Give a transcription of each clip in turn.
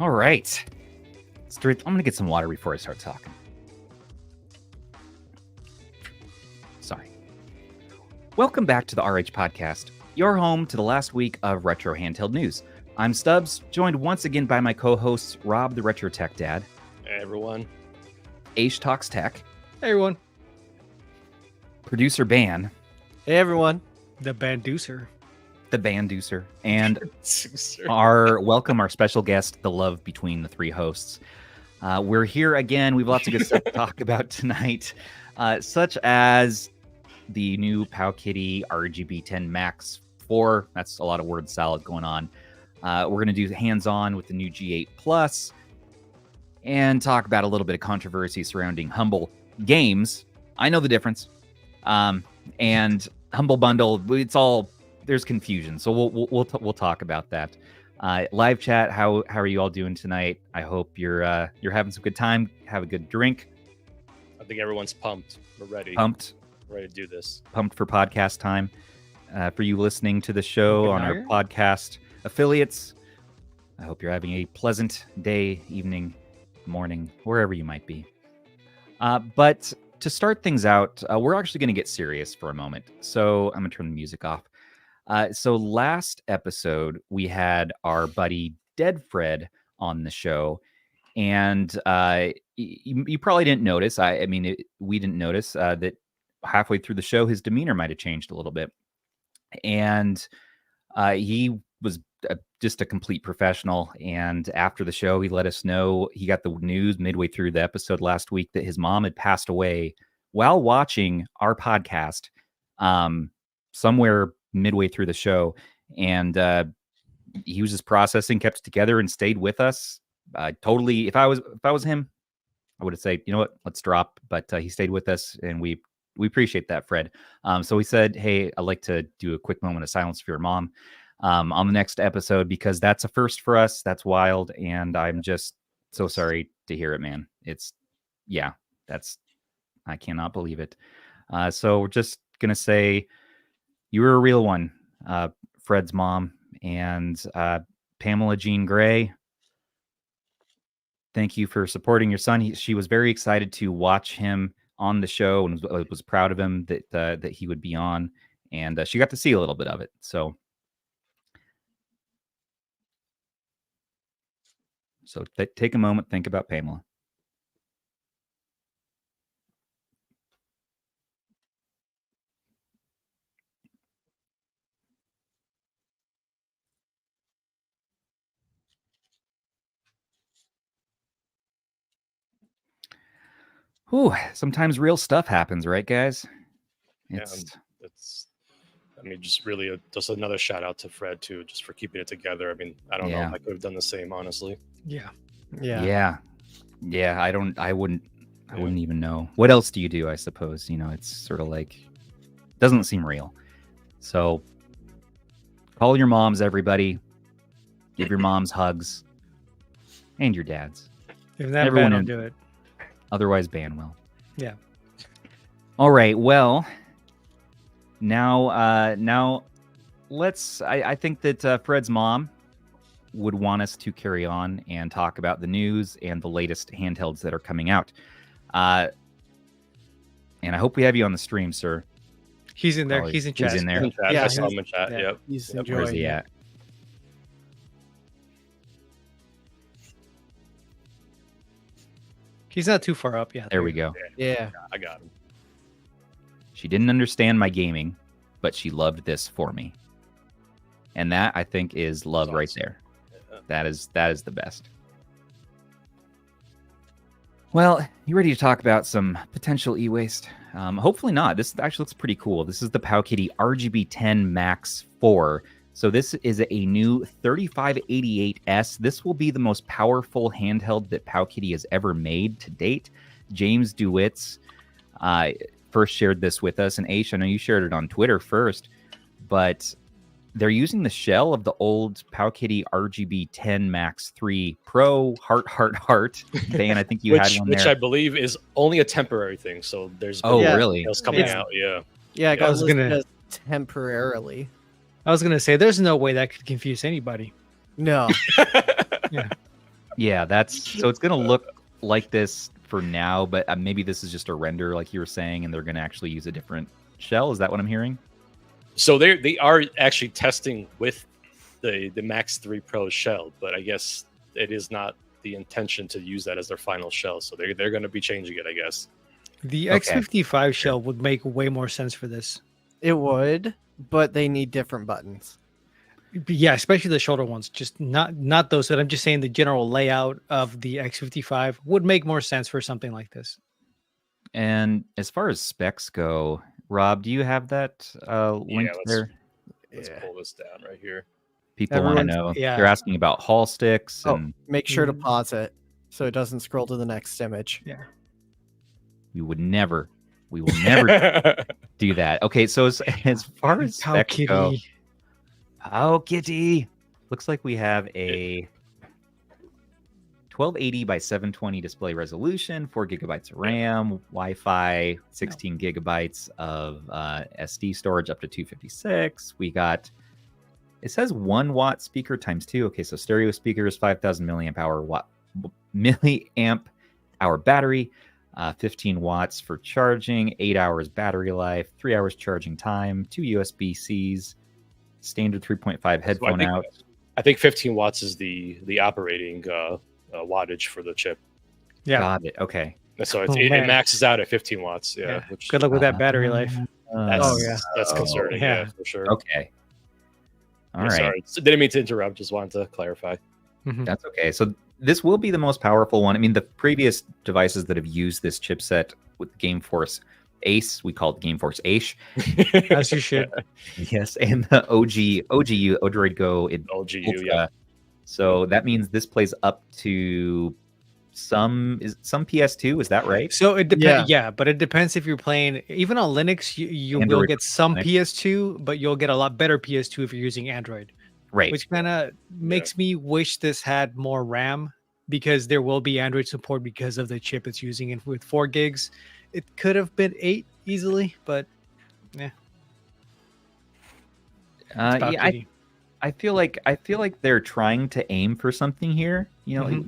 All right. I'm going to get some water before I start talking. Sorry. Welcome back to the RH Podcast, your home to the last week of retro handheld news. I'm Stubbs, joined once again by my co-hosts Rob, the Retro Tech Dad. Hey, everyone. Aish Talks Tech. Hey, everyone. Producer Ban. Hey, everyone. The Banducer. The Banducer. And our special guest, the love between the three hosts. We're here again. We have lots of good stuff to talk about tonight, such as the new PowKiddy RGB10 Max 4. That's a lot of word salad going on. We're going to do hands-on with the new G8 Plus and talk about a little bit of controversy surrounding Humble Games. I know the difference. And Humble Bundle, there's confusion. So we'll talk about that. Live chat, how are you all doing tonight? I hope you're having some good time. Have a good drink. I think everyone's pumped. We're ready. Pumped. We're ready to do this. Pumped for podcast time. For you listening to the show on our podcast affiliates, I hope you're having a pleasant day, evening, morning, wherever you might be. But to start things out, we're actually going to get serious for a moment. So I'm going to turn the music off. So last episode, we had our buddy Dead Fred on the show. And you probably didn't notice. We didn't notice that halfway through the show, his demeanor might have changed a little bit. And he was just a complete professional. And after the show, he let us know he got the news midway through the episode last week that his mom had passed away while watching our podcast somewhere midway through the show. And he was just processing, kept it together, and stayed with us. Totally. If I was him, I would have said, you know what, let's drop. But he stayed with us, and we appreciate that, Fred. So he said, hey, I'd like to do a quick moment of silence for your mom on the next episode, because that's a first for us. That's wild. And I'm just so sorry to hear it, man. I cannot believe it. So we're just going to say you were a real one, Fred's mom, and Pamela Jean Gray. Thank you for supporting your son. She was very excited to watch him on the show and was proud of him that he would be on, and she got to see a little bit of it. So take a moment, think about Pamela. Whew, sometimes real stuff happens, right, guys? Just really just another shout out to Fred too, just for keeping it together. I mean, I don't know if I could have done the same, honestly. Yeah. I wouldn't even know. What else do you do? I suppose, it's sort of like, doesn't seem real. So call your moms, everybody. Give your moms hugs and your dads. If that Ban will do it. Otherwise, Ban will. Yeah. All right. Well, now let's. I think that Fred's mom would want us to carry on and talk about the news and the latest handhelds that are coming out. And I hope we have you on the stream, sir. He's in there. He's in chat. He's in there. Yeah, I saw him in chat. Yeah, Yep. He's Yep. enjoying. Where's he at? He's not too far up yet. There we go. Yeah. I got him. She didn't understand my gaming, but she loved this for me. And that, I think, is love right there. Yeah. That is the best. Well, you ready to talk about some potential e-waste? Hopefully not. This actually looks pretty cool. This is the PowKiddy RGB10 Max 4. So this is a new 3588S. This will be the most powerful handheld that PowKiddy has ever made to date. James DeWitt's first shared this with us, and Aish, I know you shared it on Twitter first, but they're using the shell of the old PowKiddy RGB10 Max 3 Pro heart. Dan, I think you had one there. Which I believe is only a temporary thing. So there's really? Else coming out. Yeah, I was gonna temporarily. I was gonna say there's no way that could confuse anybody. No. Yeah. Yeah, so it's gonna look like this for now, but maybe this is just a render, like you were saying, and they're gonna actually use a different shell. Is that what I'm hearing? So they are actually testing with the Max 3 Pro shell, but I guess it is not the intention to use that as their final shell. So they're going to be changing it, I guess. The X55 shell would make way more sense for this. It would, but they need different buttons. Yeah, especially the shoulder ones. Just not those. But I'm just saying the general layout of the X55 would make more sense for something like this. And as far as specs go, Rob, do you have that link there? Let's pull this down right here. People want to know. Yeah. They're asking about Hall sticks. And make sure to pause it so it doesn't scroll to the next image. Yeah. We will never do that. Okay, so as far as specs go, PowKiddy. Looks like we have a 1280 by 720 display resolution, 4 gigabytes of RAM, Wi-Fi, 16 gigabytes of SD storage up to 256. We got, it says 1 watt speaker times 2. Okay, so stereo speakers, 5,000 milliamp hour battery, 15 watts for charging, 8 hours battery life, 3 hours charging time, 2 USB-Cs, standard 3.5 headphone out. I think 15 watts is the operating wattage for the chip. Yeah. Got it. Okay. So it maxes out at 15 watts. Yeah. Which, good luck with that battery life. That's concerning. Yeah, for sure. Okay. All right. Sorry. So didn't mean to interrupt. Just wanted to clarify. That's okay. So this will be the most powerful one. I mean, the previous devices that have used this chipset with GameForce Ace, we call it GameForce Aish. As you should. Yes, and the OGU, Odroid Go. OGU, yeah. So that means this plays up to some PS2. Is that right? So it depends. Yeah, but it depends if you're playing. Even on Linux, you will get some PS2, but you'll get a lot better PS2 if you're using Android. Right. Which kind of makes me wish this had more RAM, because there will be Android support because of the chip it's using. And with 4 gigs, it could have been 8 easily, but yeah. I feel like they're trying to aim for something here. You know,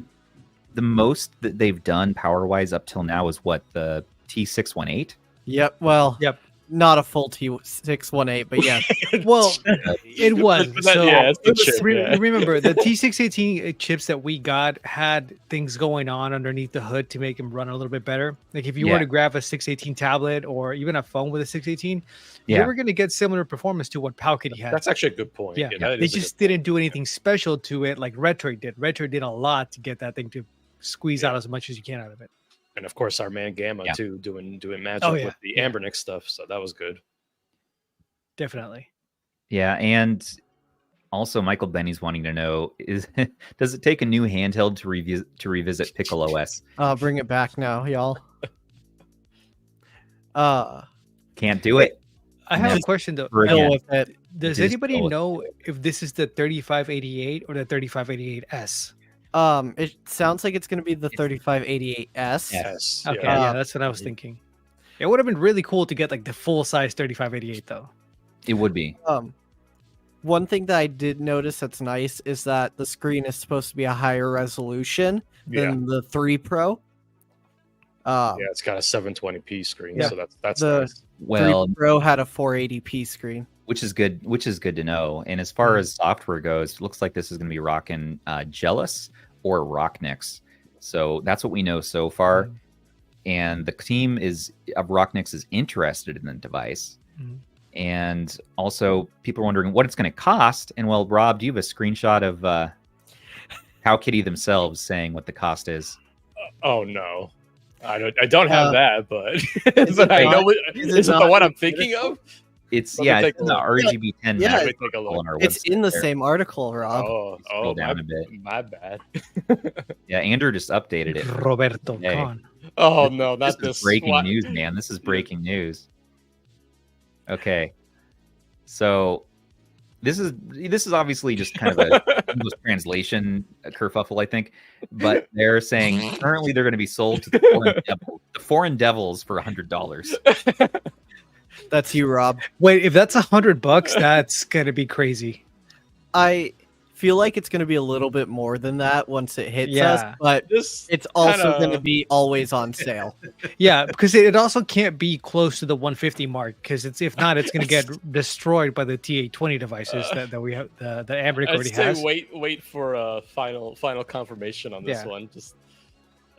the most that they've done power wise up till now is what, the T618. Yep. Well. Yep. Not a full T618, but yeah. Well, it was. So chip, remember, the T618 chips that we got had things going on underneath the hood to make them run a little bit better. Like if you were to grab a 618 tablet or even a phone with a 618, you were going to get similar performance to what PowKiddy had. That's actually a good point. Yeah, they just didn't do anything special to it like Retroid did. Retroid did a lot to get that thing to squeeze out as much as you can out of it. And of course, our man Gamma too, doing magic with the Ambernix stuff. So that was good. Definitely. Yeah, and also Michael Benny's wanting to know: does it take a new handheld to revisit Pickle OS? Bring it back now, y'all. Can't do it. I have a question though. Does anybody know if this is the 3588 or the 3588S? It sounds like it's going to be the 3588S. Yes. Okay, that's what I was thinking. It would have been really cool to get like the full size 3588 though. It would be. One thing that I did notice that's nice is that the screen is supposed to be a higher resolution than the 3 Pro. It's got a 720p screen, so that's nice. Well, 3 Pro had a 480p screen. Which is good to know. And as far as software goes, it looks like this is going to be rocking Jealous or Rocknix. So that's what we know so far. And the team of Rocknix is interested in the device. And also people are wondering what it's going to cost. And well, Rob, do you have a screenshot of PowKiddy themselves saying what the cost is? Oh no, I don't have that, but I know is it the one I'm thinking of? It's the RGB10 Max. It's in the same article, Rob. Oh, down a bit. My bad. Yeah, Andrew just updated it. Roberto Con. Oh no, not this. Breaking news, man. This is breaking news. Okay, so this is obviously just kind of a English translation kerfuffle, I think. But they're saying currently they're going to be sold to the foreign devils for $100. That's you, Rob. Wait, if that's $100, that's gonna be crazy. feel like it's going to be a little bit more than that once it hits us, but it's also going to be always on sale. Yeah, because it also can't be close to the 150 mark, because if not, it's going to get destroyed by the T820 devices that we have. The Ambernick already has. Wait for a final confirmation on this one.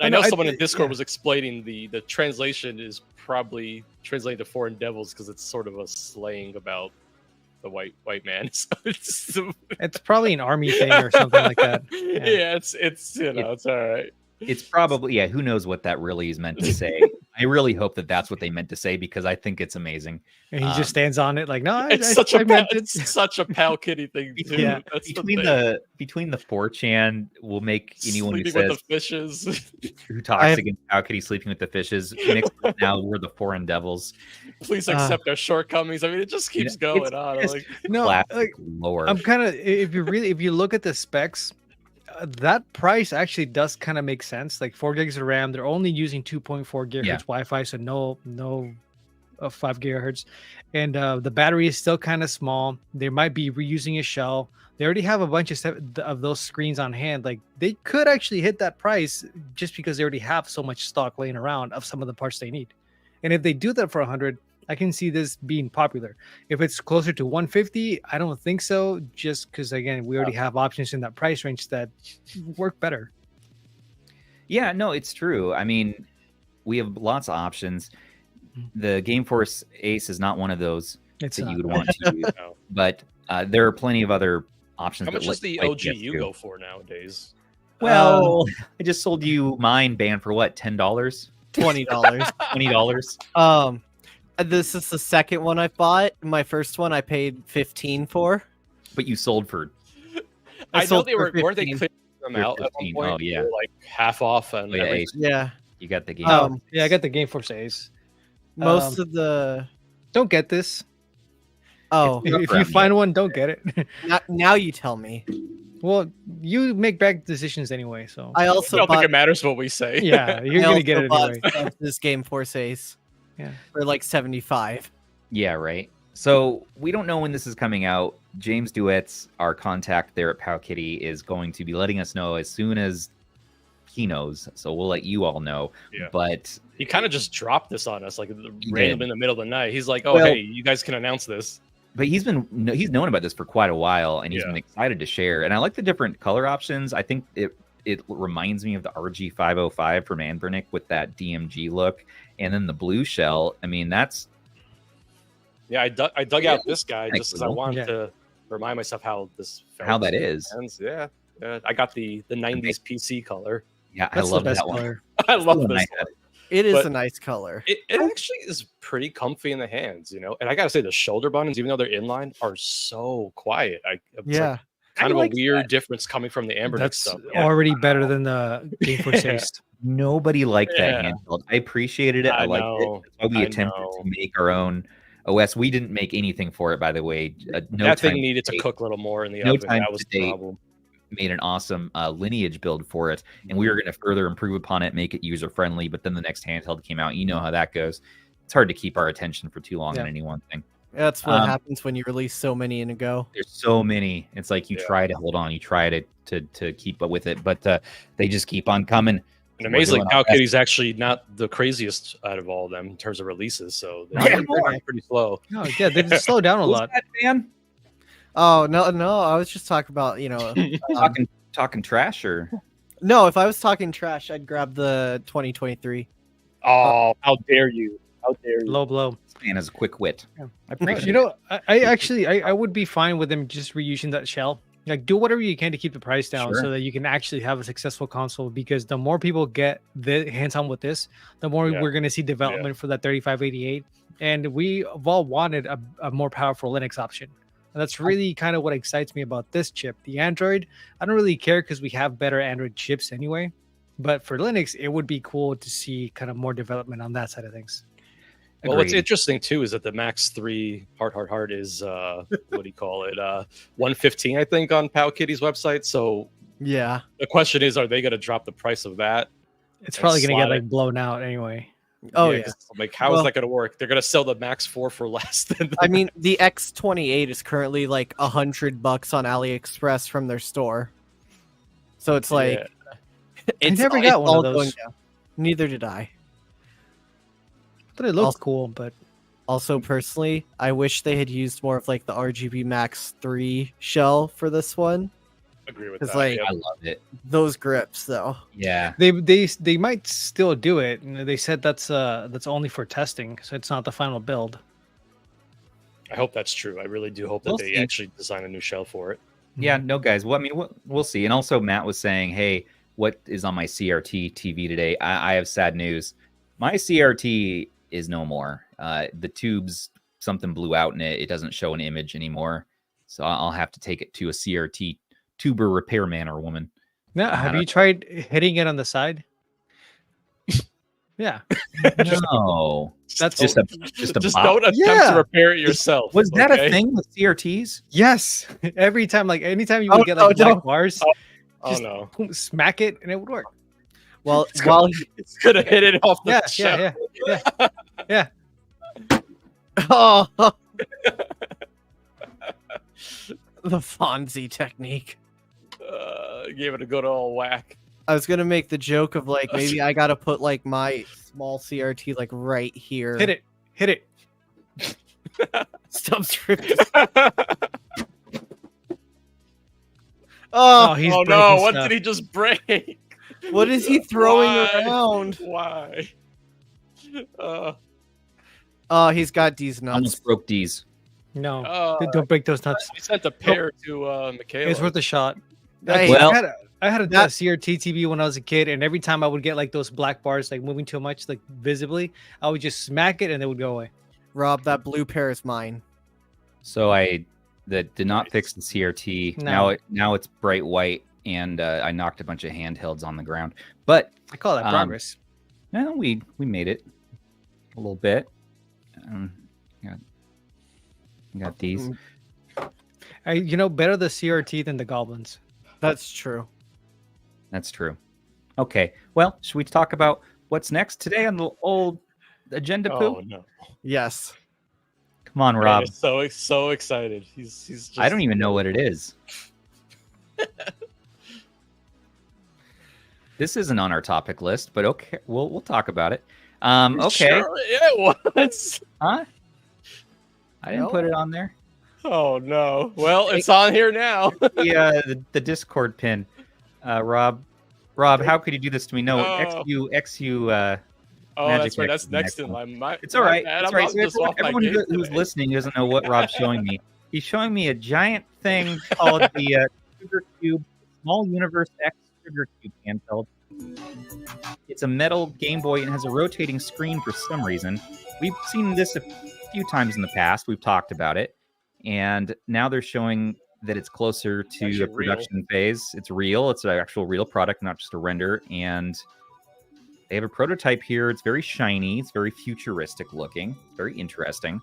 I know someone in Discord was explaining the translation is probably translated to foreign devils because it's sort of a slang about the white man. So it's probably an army thing or something like that. Yeah, it's all right. It's probably who knows what that really is meant to say. I really hope that that's what they meant to say, because I think it's amazing. And he just stands on it like, no, it's such a PowKiddy thing too. Yeah, between the 4chan will make anyone who says with the fishes who talks against PowKiddy sleeping with the fishes mixed with now we're the foreign devils. Please accept our shortcomings. I mean, it just keeps going on. Lower. I'm kind of if you look at the specs. That price actually does kind of make sense. Like 4 gigs of RAM, they're only using 2.4 gigahertz Wi-Fi, so no 5 gigahertz, and the battery is still kind of small. They might be reusing a shell. They already have a bunch of those screens on hand. Like they could actually hit that price just because they already have so much stock laying around of some of the parts they need. And if they do that for 100, I can see this being popular. If it's closer to 150, I don't think so, just because, again, we already have options in that price range that work better. Yeah, no, it's true. I mean, we have lots of options. The GameForce Ace is not one of those that you would want to use, but there are plenty of other options. How much does the OGU go for nowadays? Well, I just sold you mine, banned for what, $10? $20. $20. This is the second one I bought. My first one I paid $15 for. But you sold for... I know they weren't they clearing them out at one point? Oh, yeah. They were like half off and yeah. You got the game. I got the GameForce Ace. Most of the... Don't get this. Oh. If you find one, don't get it. now you tell me. Well, you make bad decisions anyway, so... I don't think it matters what we say. Yeah, you're going to get it anyway. This GameForce Ace. Yeah, for like 75. Yeah, right. So we don't know when this is coming out. James Duetz, our contact there at PowKiddy, is going to be letting us know as soon as he knows. So we'll let you all know. Yeah. But he kind of just dropped this on us, like random in the middle of the night. He's like, "Oh, hey, you guys can announce this." But he's known about this for quite a while, and he's been excited to share. And I like the different color options. I think it reminds me of the RG505 from Anbernick with that DMG look. And then the blue shell, I mean, that's... Yeah, I dug out this guy just because I wanted to remind myself how that is. Yeah. I got the 90s PC color. Yeah, I love that one. I love this one. It is a nice color. It actually is pretty comfy in the hands, you know? And I got to say, the shoulder buttons, even though they're inline, are so quiet. Kind of a weird difference coming from the Ambernick stuff. Already better than the GameForce Ace. Nobody liked that handheld. I appreciated it. I liked it. That's why we attempted to make our own OS. We didn't make anything for it, by the way. That thing needed to cook a little more in the oven. That was the problem. Made an awesome lineage build for it, and we were going to further improve upon it, make it user friendly. But then the next handheld came out. You know how that goes. It's hard to keep our attention for too long on any one thing. That's what happens when you release so many in a go. There's so many. It's like you try to hold on, you try to keep up with it, but they just keep on coming. And amazingly, PowKiddy's actually not the craziest out of all of them in terms of releases, so they're pretty slow. Oh yeah, they've slowed down a lot. Man? Oh no, I was just talking about talking trash or no. If I was talking trash, I'd grab the 2023. Oh, how dare you! How dare you! Low blow. This man has a quick wit. Yeah. I appreciate it. I would be fine with them just reusing that shell. Like, do whatever you can to keep the price down so that you can actually have a successful console, because the more people get the hands-on with this, the more we're going to see development for that 3588. And we've all wanted a more powerful Linux option. And that's really kind of what excites me about this chip. The Android, I don't really care because we have better Android chips anyway. But for Linux, it would be cool to see kind of more development on that side of things. Well, what's interesting too is that the Max 3 hard is what do you call it? 115, I think, on PowKiddy's website. So yeah, the question is, are they going to drop the price of that? It's probably going to get like blown out anyway. Oh yeah. Like, how is that going to work? They're going to sell the Max4 for less than. I mean, the X28 is currently like $100 on AliExpress from their store. So it's like, I never got one of those. Neither did I. But it looked cool. But also, personally, I wish they had used more of like the RGB Max 3 shell for this one. Agree with that. Like, I love it. Those grips, though. Yeah, they might still do it. And they said that's only for testing, so it's not the final build. I hope that's true. I really do hope that they actually design a new shell for it. Yeah, no, guys. Well, I mean, we'll see. And also, Matt was saying, "Hey, what is on my CRT TV today?" I have sad news. My CRT is no more. The tubes, something blew out in it. It doesn't show an image anymore. So I'll have to take it to a CRT tuber repairman or woman. Now, have you tried hitting it on the side? Yeah. No, that's just don't attempt to repair it yourself. Was that a thing with CRTs? Yes. Every time, like anytime you would get like black bars, no, smack it and it would work. Well, it's gonna hit it off the shelf. Yeah. Oh, the Fonzie technique. Gave it a good old whack. I was gonna make the joke of like maybe I gotta put like my small CRT like right here. Hit it. Stubbs ripped. Oh no! What did he just break? What is he throwing around? Why? Oh, he's got D's nuts. Almost broke D's. No, don't break those nuts. We sent a pair to Michaela. It's worth a shot. Hey, I had a CRT TV when I was a kid, and every time I would get like those black bars like moving too much, like visibly, I would just smack it and they would go away. Rob, that blue pair is mine. So I did not fix the CRT. No. Now it's bright white, and I knocked a bunch of handhelds on the ground. But I call that progress. No, we made it a little bit. Got these. Better the CRT than the goblins. That's true. That's true. Okay. Well, should we talk about what's next today on the old agenda? Oh no. Yes. Come on, Rob. So excited. He's just... I don't even know what it is. This isn't on our topic list, but okay, we'll talk about it. Okay. Sure, it was. Huh? I didn't put it on there. Oh no. Well, it's on here now. The Discord pin. Rob, how could you do this to me? No, XU. Oh, that's right. That's next in line. It's all right. It's right. So everyone who's listening doesn't know what Rob's showing me. He's showing me a giant thing called the Sugar Cube Small Universe X Sugar Cube handheld. It's a metal Game Boy and has a rotating screen for some reason. We've seen this a few times in the past. We've talked about it. And now they're showing that it's closer to a production phase. It's real. It's an actual real product, not just a render. And they have a prototype here. It's very shiny. It's very futuristic looking. It's very interesting.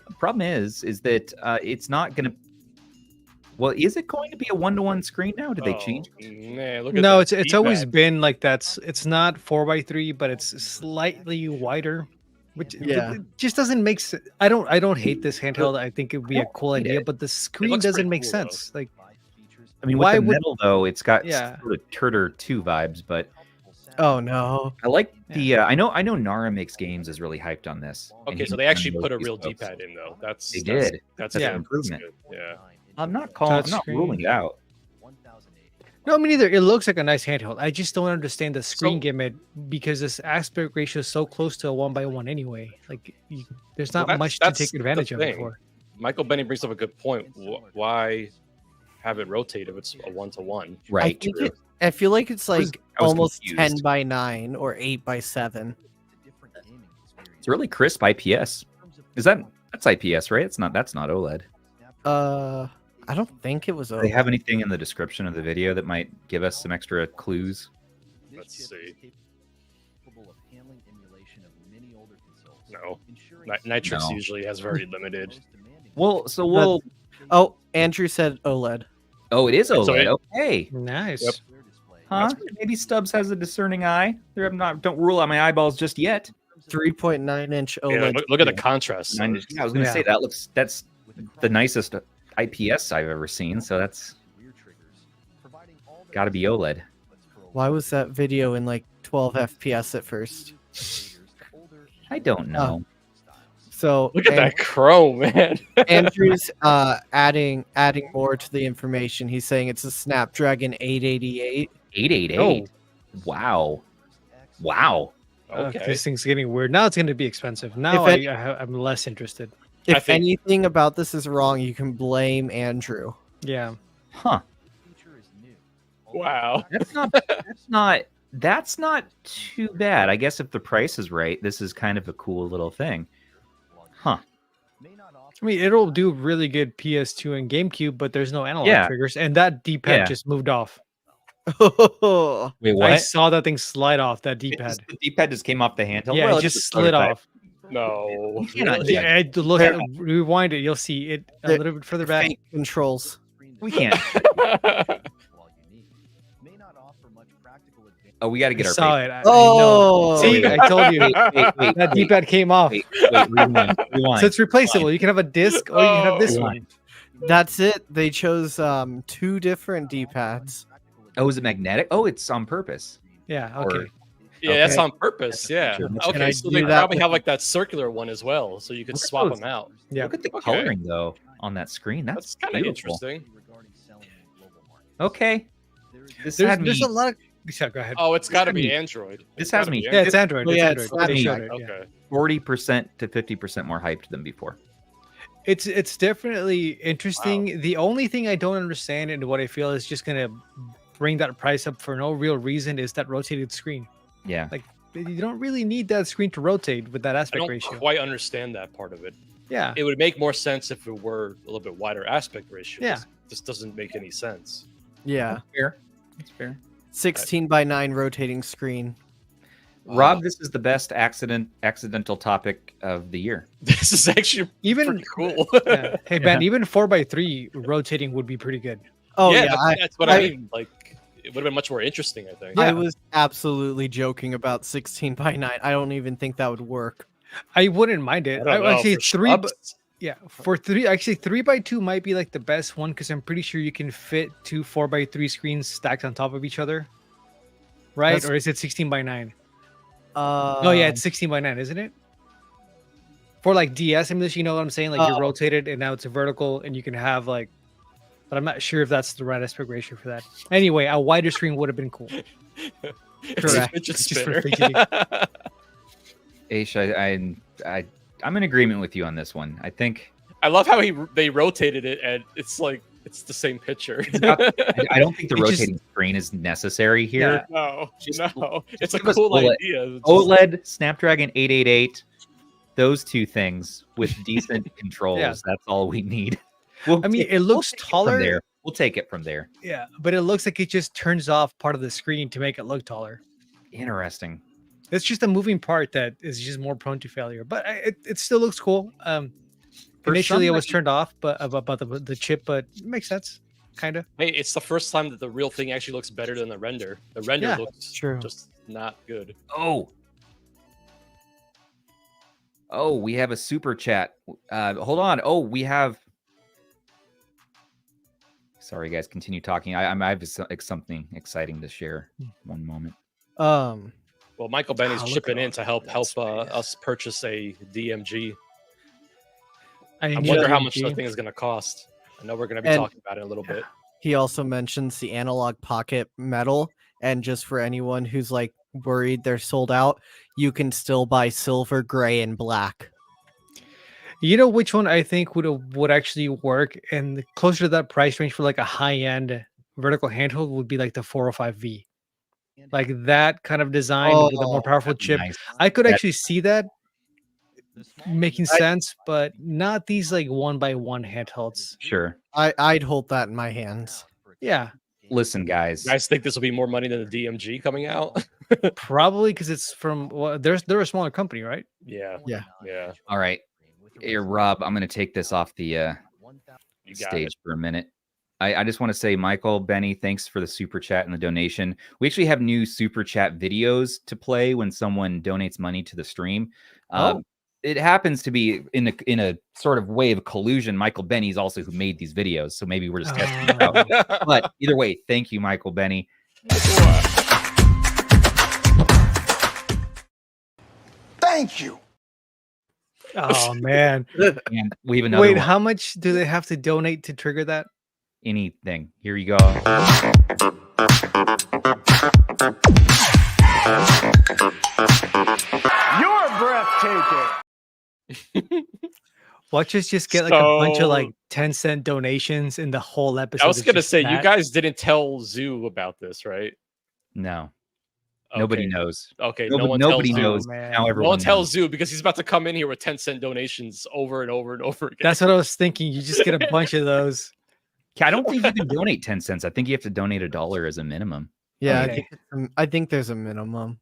The problem is that it's not going to... Well, is it going to be a 1-to-1 screen now? Did they change it? No, it's always been like that. It's not 4x3, but it's slightly wider. Which it just doesn't make sense. I don't hate this handheld. I think it would be a cool idea, but the screen doesn't make sense. Like, I mean, with the metal though, it's got sort of Turtle 2 vibes. But oh no, I like the. I know Nara Makes Games is really hyped on this. Okay, so they actually put a real D-pad in though. That's an improvement. Yeah, I'm not ruling it out. No, I mean either. It looks like a nice handheld. I just don't understand the screen gimmick because this aspect ratio is so close to a 1x1 anyway. Like, there's not much to take advantage of it for. Michael Benny brings up a good point. Why have it rotate if it's a 1-to-1? Right. I feel like it's like almost 10x9 or 8x7. It's really crisp IPS. That's IPS, right? That's not OLED. I don't think it was OLED. Do they have anything in the description of the video that might give us some extra clues? Let's see. No. Nitrix usually has very limited. Oh, Andrew said OLED. Oh, it is OLED. Okay. Nice. Yep. Huh? Maybe Stubbs has a discerning eye. Don't rule out my eyeballs just yet. 3.9-inch OLED. Yeah, look at the contrast. I was going to say that's the nicest IPS I've ever seen. So that's got to be OLED. Why was that video in like 12 FPS at first? I don't know. So look at that chrome, man. Andrew's adding more to the information. He's saying it's a Snapdragon 888. 888. Oh. Wow. Okay. This thing's getting weird. Now it's going to be expensive. Now I'm less interested. If anything about this is wrong, you can blame Andrew. Yeah. Huh. Wow. That's not too bad. I guess if the price is right, this is kind of a cool little thing. Huh. I mean, it'll do really good PS2 and GameCube, but there's no analog triggers, and that D-pad just moved off. Wait, what? I saw that thing slide off, that D-pad. The D-pad just came off the handheld? Yeah, it just slid off. No. Yeah, look at it, rewind it. You'll see it a little bit further back. Controls. We can't. Oh, we got to get our. Saw it. Oh, see, I told you. Wait, that D-pad came off. Wait, rewind. So it's replaceable. You can have a disc, or you can have this one. That's it. They chose 2 different D-pads. Oh, is it magnetic? Oh, it's on purpose. Yeah. Okay. Yeah, that's on purpose. Yeah. Okay, so they probably have like that circular one as well, so you could swap them out. Yeah. Look at the coloring though on that screen. That's kind of interesting. Okay. There's a lot of. Yeah, go ahead. Oh, it's got to be Android. This has me. Yeah, it's Android. Well, It's yeah, Android. Okay. 40% to 50% more hyped than before. It's definitely interesting. Wow. The only thing I don't understand and what I feel is just gonna bring that price up for no real reason is that rotated screen. Yeah. Like you don't really need that screen to rotate with that aspect ratio. I don't quite understand that part of it. Yeah. It would make more sense if it were a little bit wider aspect ratio. Yeah. This doesn't make any sense. Yeah. That's fair. 16:9 rotating screen. Rob, this is the best accidental topic of the year. This is actually even pretty cool. Yeah. Hey Ben, even 4x3 rotating would be pretty good. Oh yeah, that's what I mean. Like it would have been much more interesting, I think. Yeah. I was absolutely joking about 16:9. I don't even think that would work. I wouldn't mind it. Actually, 3x2 might be like the best one because I'm pretty sure you can fit 2 4x3 screens stacked on top of each other. Right? Or is it 16:9? No, yeah, it's 16:9, isn't it? For like DS emulation, you know what I'm saying? Like you rotate it and now it's a vertical and you can have like, but I'm not sure if that's the right aspect ratio for that. Anyway, a wider screen would have been cool. Correct. It's just for Aish, I'm in agreement with you on this one. I think I love how they rotated it and it's like it's the same picture. I don't think the rotating screen is necessary here. Yeah, no. It's a cool idea. OLED, Snapdragon 888, those two things with decent controls. Yeah. That's all we need. It looks taller. We'll take it from there. Yeah, but it looks like it just turns off part of the screen to make it look taller. Interesting. It's just a moving part that is just more prone to failure, but it still looks cool. Initially, it was turned off, but about the chip, but it makes sense, kind of. Hey, it's the first time that the real thing actually looks better than the render. The render looks just not good. Oh, we have a super chat. Hold on. Oh, we have. Sorry, guys. Continue talking. I have something exciting to share. One moment. Well, Michael Benny's chipping in to help us purchase a DMG. I wonder how much the thing is going to cost. I know we're going to be talking about it in a little bit. He also mentions the analog pocket metal, and just for anyone who's like worried they're sold out, you can still buy silver, gray, and black. You know which one I think would actually work and closer to that price range for like a high-end vertical handheld would be like the 405V. Like that kind of design with a more powerful chip. Nice. I could actually see that making sense, but not these like 1x1 handhelds. Sure. I'd hold that in my hands. Yeah. Listen, guys. You guys think this will be more money than the DMG coming out? Probably because it's from they're a smaller company, right? Yeah. All right. Here, Rob, I'm going to take this off the stage for a minute. I just want to say, Michael, Benny, thanks for the super chat and the donation. We actually have new super chat videos to play when someone donates money to the stream. It happens to be in a sort of way of collusion. Michael Benny's also who made these videos, so maybe we're just testing it out. But either way, thank you, Michael Benny. Thank you. Oh man! And we have another. Wait, one. How much do they have to donate to trigger that? Anything. Here you go. You're breathtaking. Watch us just get like a bunch of like 10-cent donations in the whole episode. I was gonna say, you guys didn't tell Zoo about this, right? No. Okay. Nobody knows. Okay, nobody tells knows. Now everyone no one tells knows. Zoo because he's about to come in here with 10-cent donations over and over and over again. That's what I was thinking. You just get a bunch of those. I don't think you can donate 10 cents. I think you have to donate $1 as a minimum. Yeah, Okay. I think there's a minimum.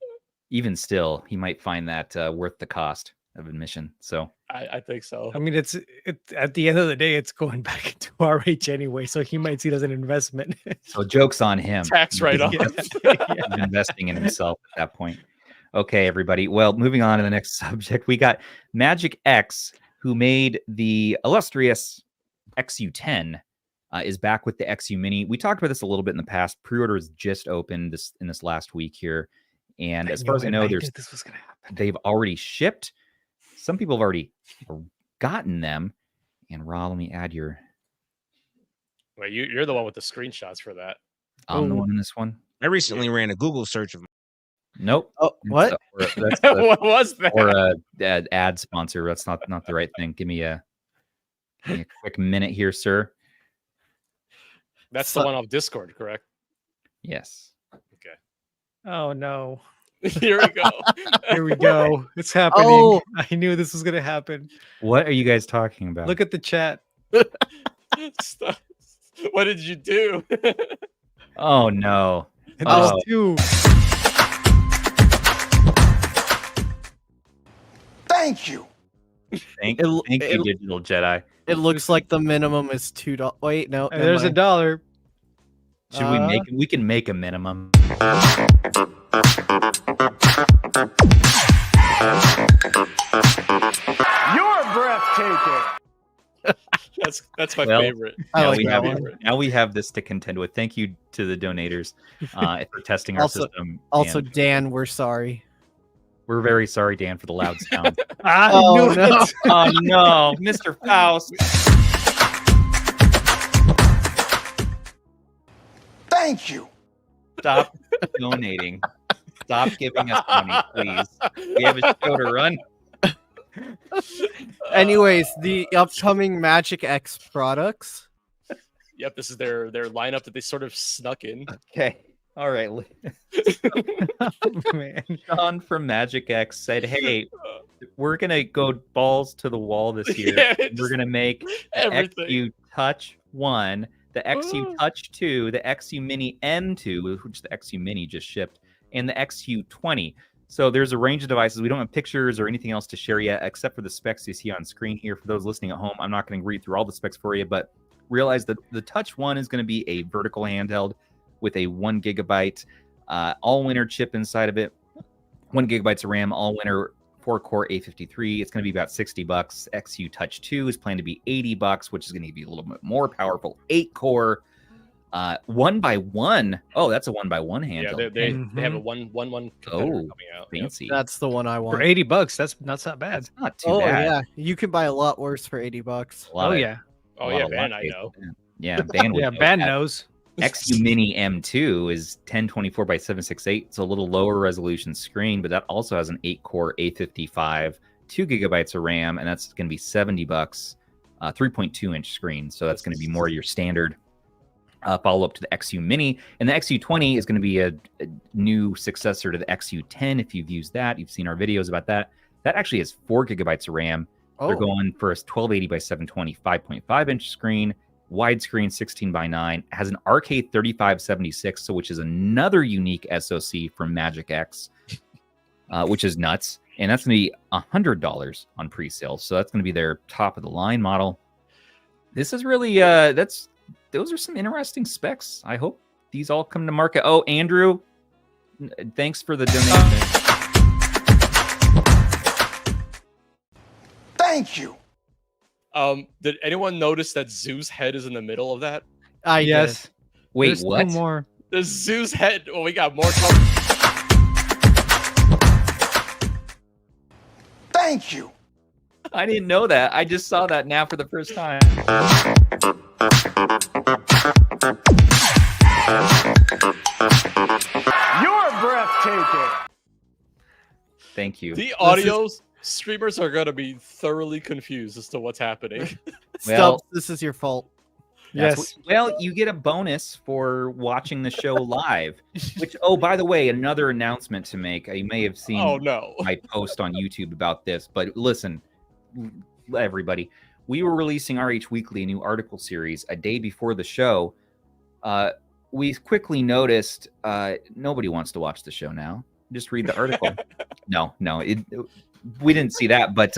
Even still, he might find that worth the cost of admission. So I think so. I mean, it's at the end of the day, it's going back into RH anyway, so he might see it as an investment. So joke's on him. Tax write-off. He's investing in himself at that point. Okay, everybody. Well, moving on to the next subject, we got MagicX, who made the illustrious XU10, is back with the XU Mini. We talked about this a little bit in the past. Pre-order is just opened in this last week here, and as far as I know, this was gonna happen. they've already shipped. Some people have already gotten them. And Ra, let me add your. Wait, you're the one with the screenshots for that. I'm the one in this one. I recently ran a Google search of. Nope. Oh, what? What was that? Or a ad sponsor. That's not the right thing. Give me a quick minute here, sir. That's the one off Discord, correct? Yes. Okay. Oh no! Here we go. Here we go. It's happening. Oh. I knew this was gonna happen. What are you guys talking about? Look at the chat. Stop. What did you do? Oh no. And there's two. Thank you. Thank you, Digital Jedi. It looks like the minimum is $2. Wait, no. And there's $1. Should we make? We can make a minimum. You're breathtaking. That's my favorite. I Now like we that have one. now we have this to contend with. Thank you to the donators for testing our system. Also, and Dan, we're sorry. we're very sorry, Dan, for the loud sound. I Oh, knew no. it. Oh no, Mr. Faust. Thank you. Stop donating. Stop giving us money, please. We have a show to run. Anyways, the upcoming MagicX products. Yep, this is their lineup that they sort of snuck in. Okay. All right. Man. Sean from MagicX said, "Hey, we're gonna go balls to the wall this year. Yeah, We're gonna make the everything. XU Touch 1, the XU Touch 2, the XU Mini M2, which the XU Mini just shipped, and the XU20. So there's a range of devices. We don't have pictures or anything else to share yet, except for the specs you see on screen here. For those listening at home, I'm not going to read through all the specs for you, but realize that the Touch 1 is going to be a vertical handheld with a 1 gigabyte all-winner chip inside of it, 1 gigabyte of RAM, all-winner 4-core A53. It's going to be about $60. XU Touch 2 is planned to be $80, which is going to be a little bit more powerful, 8-core. 1x1. Oh, that's a 1x1 handle. Yeah, they have a one competitor coming out. Fancy. That's the one I want. For $80, that's not bad. That's not too Oh bad. yeah, you can buy a lot worse for $80. A lot of- Yeah. Oh a lot yeah, of man, luck I based know. on that. Yeah, Ben would Yeah, know Ben that. knows. XU Mini M2 is 1024 by 768. It's a little lower resolution screen, but that also has an 8-core A55, 2 gigabytes of RAM, and that's going to be $70. 3.2-inch screen, so that's going to be more your standard follow-up to the XU Mini. And the XU20 is going to be a new successor to the XU10. If you've used that, you've seen our videos about that. That actually has 4 gigabytes of RAM. They're going for a 1280 by 720 5.5-inch screen, widescreen 16 by 9, has an arcade 3576, so which is another unique SoC from MagicX, which is nuts. And that's going to be $100 on pre-sale. So that's going to be their top of the line model. This is really those are some interesting specs. I hope these all come to market. Oh, Andrew, thanks for the donation. Thank you. Did anyone notice that Zoo's head is in the middle of that? Yes. Did. Wait, There's what? two more. The Zoo's head. Oh, we got more. Thank you. I didn't know that. I just saw that now for the first time. You're breathtaking. Thank you. The audio streamers are going to be thoroughly confused as to what's happening. Well, Stubbs, this is your fault. Yes. Well, you get a bonus for watching the show live. Which, oh, by the way, another announcement to make. You may have seen Oh, no. my post on YouTube about this, but listen, everybody, we were releasing RH Weekly, a new article series, a day before the show. We quickly noticed nobody wants to watch the show now. Just read the article. No, we didn't see that, but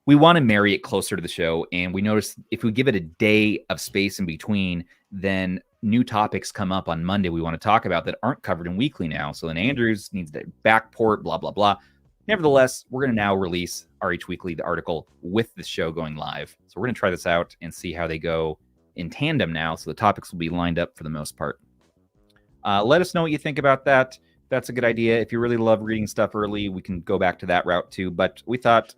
we want to marry it closer to the show, and we noticed if we give it a day of space in between, then new topics come up on Monday we want to talk about that aren't covered in Weekly now. So then Andrews needs to backport, blah, blah, blah. Nevertheless, we're going to now release RH Weekly, the article, with the show going live. So we're going to try this out and see how they go in tandem now. So the topics will be lined up for the most part. Let us know what you think about that. That's a good idea. If you really love reading stuff early, we can go back to that route too. But we thought,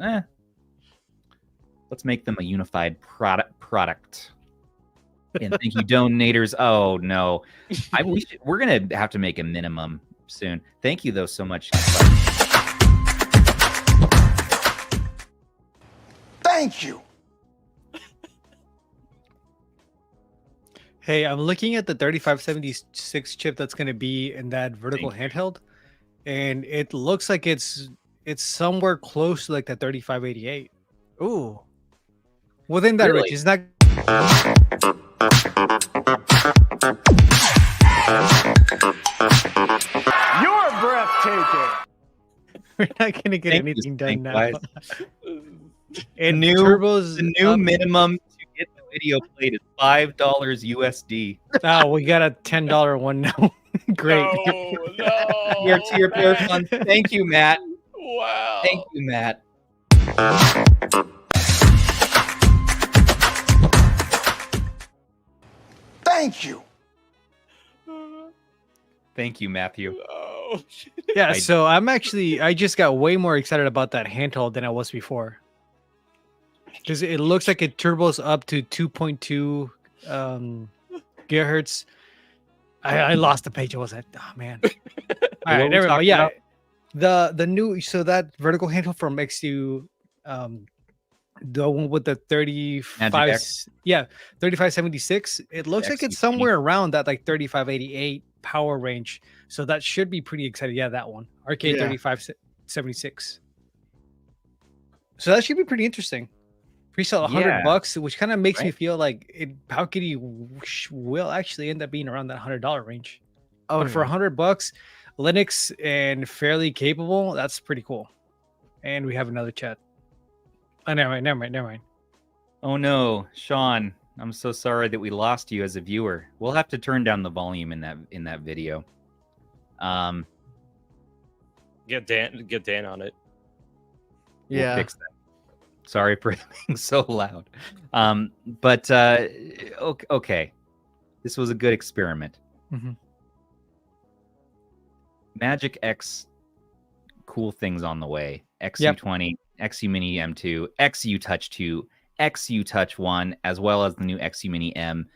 let's make them a unified product. And thank you, donators. Oh, no. We're going to have to make a minimum soon. Thank you, though, so much. Thank you. Hey, I'm looking at the 3576 chip that's going to be in that vertical handheld, and it looks like it's somewhere close to like the 3588. Ooh. Within that Really? range. It's not. You're breathtaking. We're not going to get Thank you, anything done thank now. guys. And new- turbos. The new minimum to get the video played is $5 USD. Oh, we got a $10 one now. Great. No. Your pair fun. Thank you, Matt. Wow. Thank you, Matt. Thank you. Thank you, Matthew. Oh. Yeah, so I just got way more excited about that handheld than I was before. Because it looks like it turbos up to 2.2 gigahertz. I lost the page. I was like, oh man. All right, never mind. Yeah, the new, so that vertical handheld from XU, the one with the 35, MagicX. yeah, 3576. It looks like it's XU somewhere around that like 3588 power range. So that should be pretty exciting. Yeah, that one, Arcade 3576. So that should be pretty interesting. Pre-sale $100, which kind of makes me feel like PowKiddy will actually end up being around that $100 range. Oh, But for $100, Linux and fairly capable, that's pretty cool. And we have another chat. Oh, never mind. Oh no, Sean, I'm so sorry that we lost you as a viewer. We'll have to turn down the volume in that video. Get Dan on it. We'll fix that. Sorry for being so loud. But okay. This was a good experiment. Mm-hmm. MagicX, cool things on the way. XU20, XU Mini M2, XU Touch 2, XU Touch 1, as well as the new XU Mini M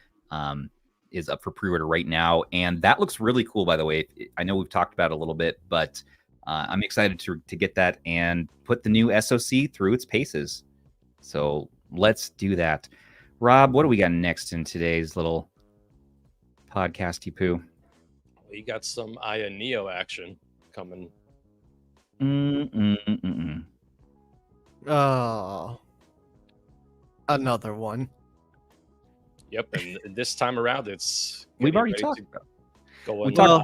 is up for pre-order right now. And that looks really cool, by the way. I know we've talked about it a little bit, but I'm excited to get that and put the new SoC through its paces. So let's do that. Rob, what do we got next in today's little podcasty poo? We got some Ayaneo action coming. Oh, another one. Yep, and this time around, it's we've already talked about. So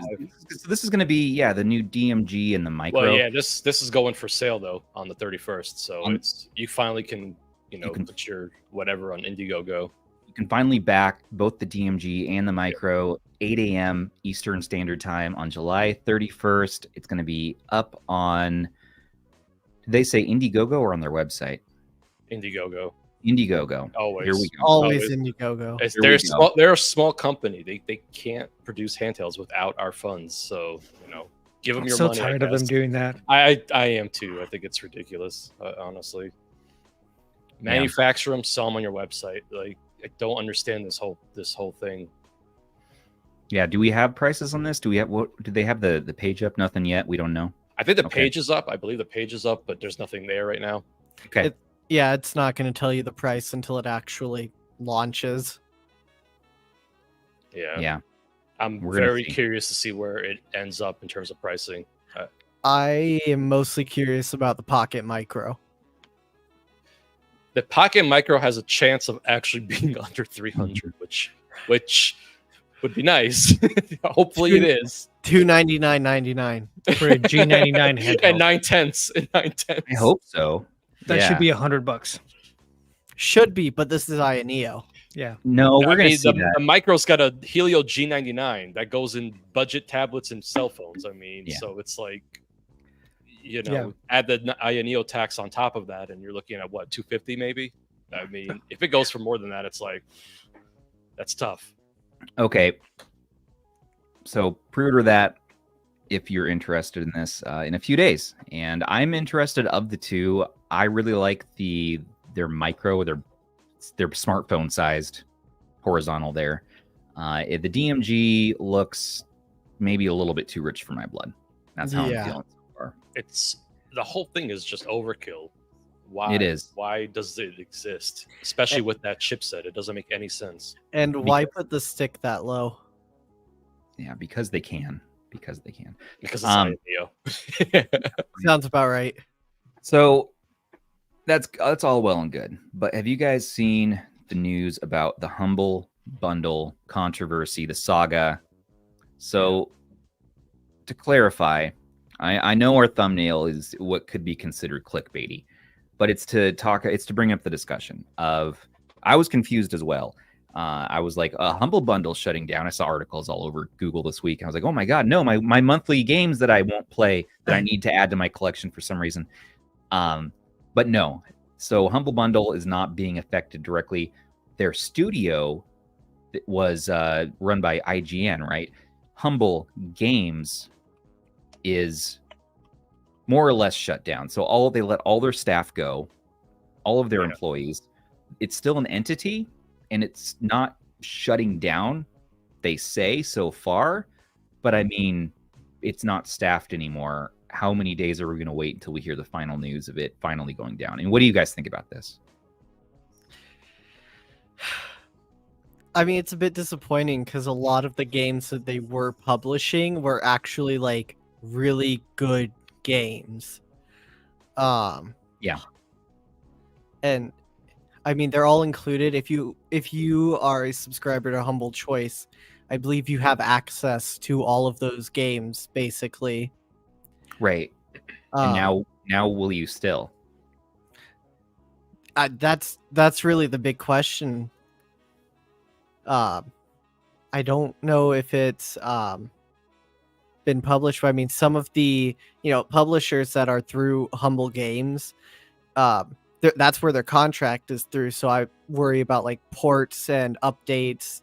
this is going to be the new DMG and the Micro. Well, yeah, this is going for sale though on the 31st. So you finally can put your whatever on Indiegogo. You can finally back both the DMG and the Micro 8 a.m. Eastern Standard Time on July 31st. It's going to be up on, did they say Indiegogo or on their website? Indiegogo. Always. Here we go. Always Indiegogo. They're a small company. They can't produce handhelds without our funds. So, give them your money. I'm so tired of them doing that. I am too. I think it's ridiculous, honestly. Manufacture them, sell them on your website. Like, I don't understand this whole thing. Yeah, do we have prices on this? Do they have the page up? Nothing yet. We don't know. I think the page is up. I believe the page is up, but there's nothing there right now. Okay. It's not going to tell you the price until it actually launches. Yeah. I'm very curious to see where it ends up in terms of pricing. I am mostly curious about the Pocket Micro. The Pocket Micro has a chance of actually being under 300, which would be nice. Hopefully it is. $299.99 for a G99 handheld. And 9/10. I hope so. That should be $100. Should be, but this is Ayaneo. Yeah. No, we're going to see that. The Micro's got a Helio G99 that goes in budget tablets and cell phones. So it's like, add the Ayaneo tax on top of that, and you're looking at what, $250 maybe? If it goes for more than that, it's like, that's tough. Okay. So pre-order that if you're interested in this in a few days. And I'm interested of the two. I really like their Micro, their smartphone sized horizontal there. The DMG looks maybe a little bit too rich for my blood. That's how I'm feeling so far. The whole thing is just overkill. Why? It is. Why does it exist? Especially with that chipset. It doesn't make any sense. And why put the stick that low? Yeah, because they can. Because it's Ayaneo. Sounds about right. So that's all well and good. But have you guys seen the news about the Humble Bundle controversy, the saga? So to clarify, I know our thumbnail is what could be considered clickbaity, but it's to bring up the discussion of, I was confused as well. I was like, a Humble Bundle shutting down. I saw articles all over Google this week. I was like, oh my God, no, my monthly games that I won't play that I need to add to my collection for some reason. But no, so Humble Bundle is not being affected directly. Their studio was run by IGN, right? Humble Games is more or less shut down. So they let all their staff go, all of their employees. It's still an entity, and it's not shutting down, they say so far. But it's not staffed anymore. How many days are we going to wait until we hear the final news of it finally going down? And what do you guys think about this? It's a bit disappointing because a lot of the games that they were publishing were actually like really good games. Yeah. And they're all included. If you are a subscriber to Humble Choice, I believe you have access to all of those games basically. Right. And now will you still? That's really the big question. I don't know if it's been published, but some of the publishers that are through Humble Games, that's where their contract is through. So I worry about like ports and updates,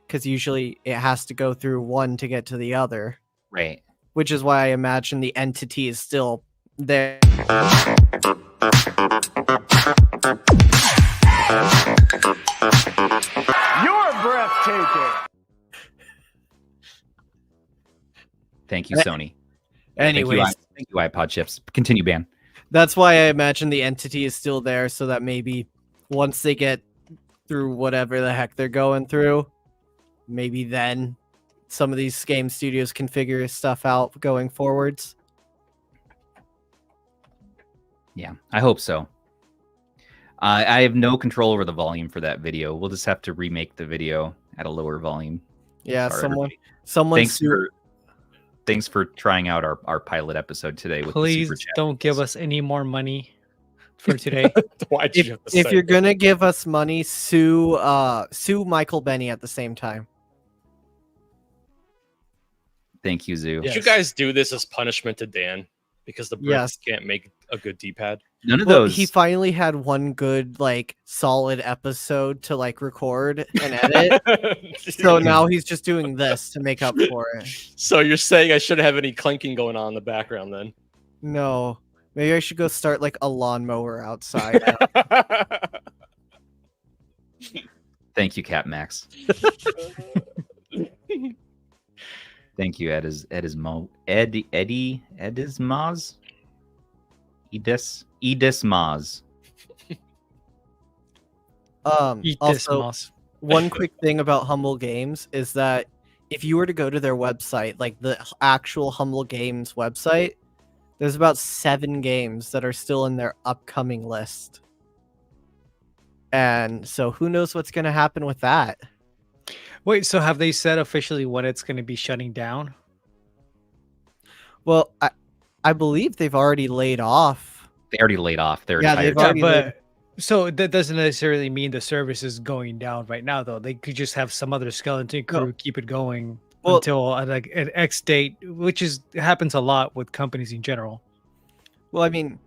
because usually it has to go through one to get to the other. Right. Which is why I imagine the entity is still there. You're breathtaking. Thank you, Sony. Anyways, thank you, iPod chips. Continue, Ben. That's why I imagine the entity is still there, so that maybe once they get through whatever the heck they're going through, maybe then some of these game studios can figure stuff out going forwards. Yeah, I hope so. I have no control over the volume for that video. We'll just have to remake the video at a lower volume. Yeah, Sorry, someone. Thanks for trying out our pilot episode today. With Please don't give us any more money. for today. Why'd you have to If say you're that? gonna give us money, sue Michael Benny at the same time. Thank you, Zoo. Did you guys do this as punishment to Dan because the Brits Yes. can't make a good D-pad? None of Well, those. he finally had one good, like, solid episode to like record and edit. So now he's just doing this to make up for it. So you're saying I shouldn't have any clanking going on in the background then? No, maybe I should go start like a lawnmower outside. Thank you, Cat Max. Thank you, Eddie Maz. Edis Maz. Eat this Also, moss. one quick thing about Humble Games is that if you were to go to their website, like the actual Humble Games website, there's about 7 games that are still in their upcoming list. And so who knows what's going to happen with that? Wait, so have they said officially when it's going to be shutting down? Well, I believe they've already laid off. They already laid off their Yeah, entire they've team. already But so that doesn't necessarily mean the service is going down right now, though. They could just have some other skeleton crew keep it going until like an X date, which happens a lot with companies in general. Well, I mean,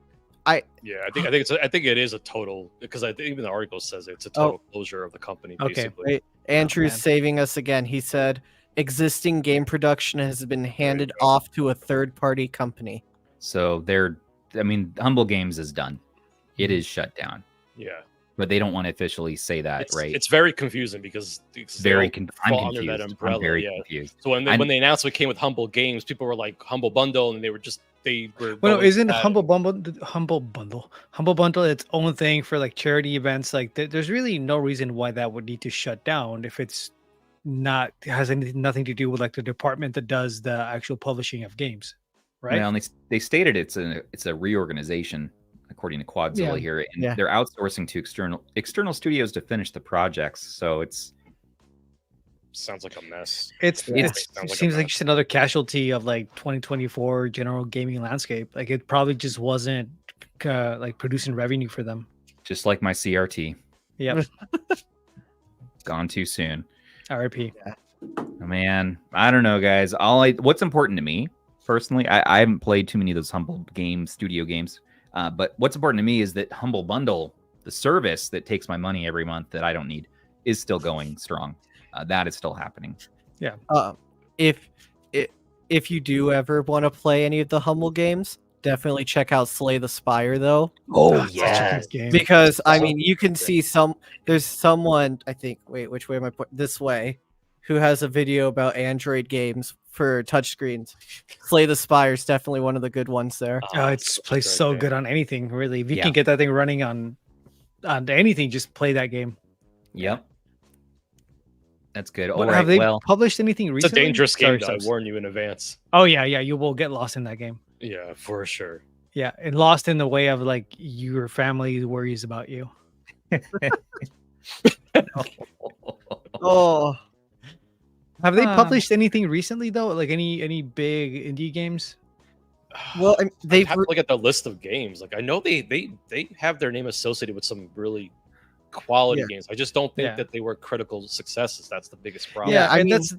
Yeah, I think it is a total, because I think even the article says it's a total closure of the company. Okay. Basically. wait, Andrew's man. saving us again. He said existing game production has been handed off to a third-party company. So Humble Games is done. It is shut down. Yeah, But they don't want to officially say that, right? It's very confusing because I'm fall confused. under that umbrella. I'm very yeah. confused. So when the announcement came with Humble Games, people were like Humble Bundle, and they were. Well, no, going isn't with that. Humble Bundle its own thing for like charity events? Like, there's really no reason why that would need to shut down if it's has nothing to do with like the department that does the actual publishing of games, right? Well, and they stated it's a reorganization, according to Quadzilla here, and they're outsourcing to external studios to finish the projects. So it's sounds like a mess. It Sounds like a seems like mess. just another casualty of like 2024 general gaming landscape. Like, it probably just wasn't like producing revenue for them. just like my CRT. Yep. Gone too soon. RIP. Oh, man, I don't know, guys. What's important to me personally, I haven't played too many of those Humble Games studio games, but what's important to me is that Humble Bundle, the service that takes my money every month that I don't need, is still going strong. That is still happening. Yeah. If you do ever want to play any of the Humble Games, definitely check out Slay the Spire, though. Oh, Such a good game. Because I mean, you can see there's someone, I think, wait, which way am I this way, who has a video about Android games for touchscreens. Slay the Spire is definitely one of the good ones there. It plays so good on anything, really. If you can get that thing running on anything, just play that game. Yep. That's good. But All right. have they Well, published anything It's a recently? dangerous game. Sorry, Though, I Stubbs. warn you in advance. Oh yeah, you will get lost in that game. Yeah, for sure. Yeah, and lost in the way of like your family worries about you. Oh, Have they published anything recently though? Like any big indie games? well, They have to look at the list of games. Like I know they have their name associated with some really quality games. I just don't think that they were critical successes. That's the biggest problem. Yeah, I and mean, that's.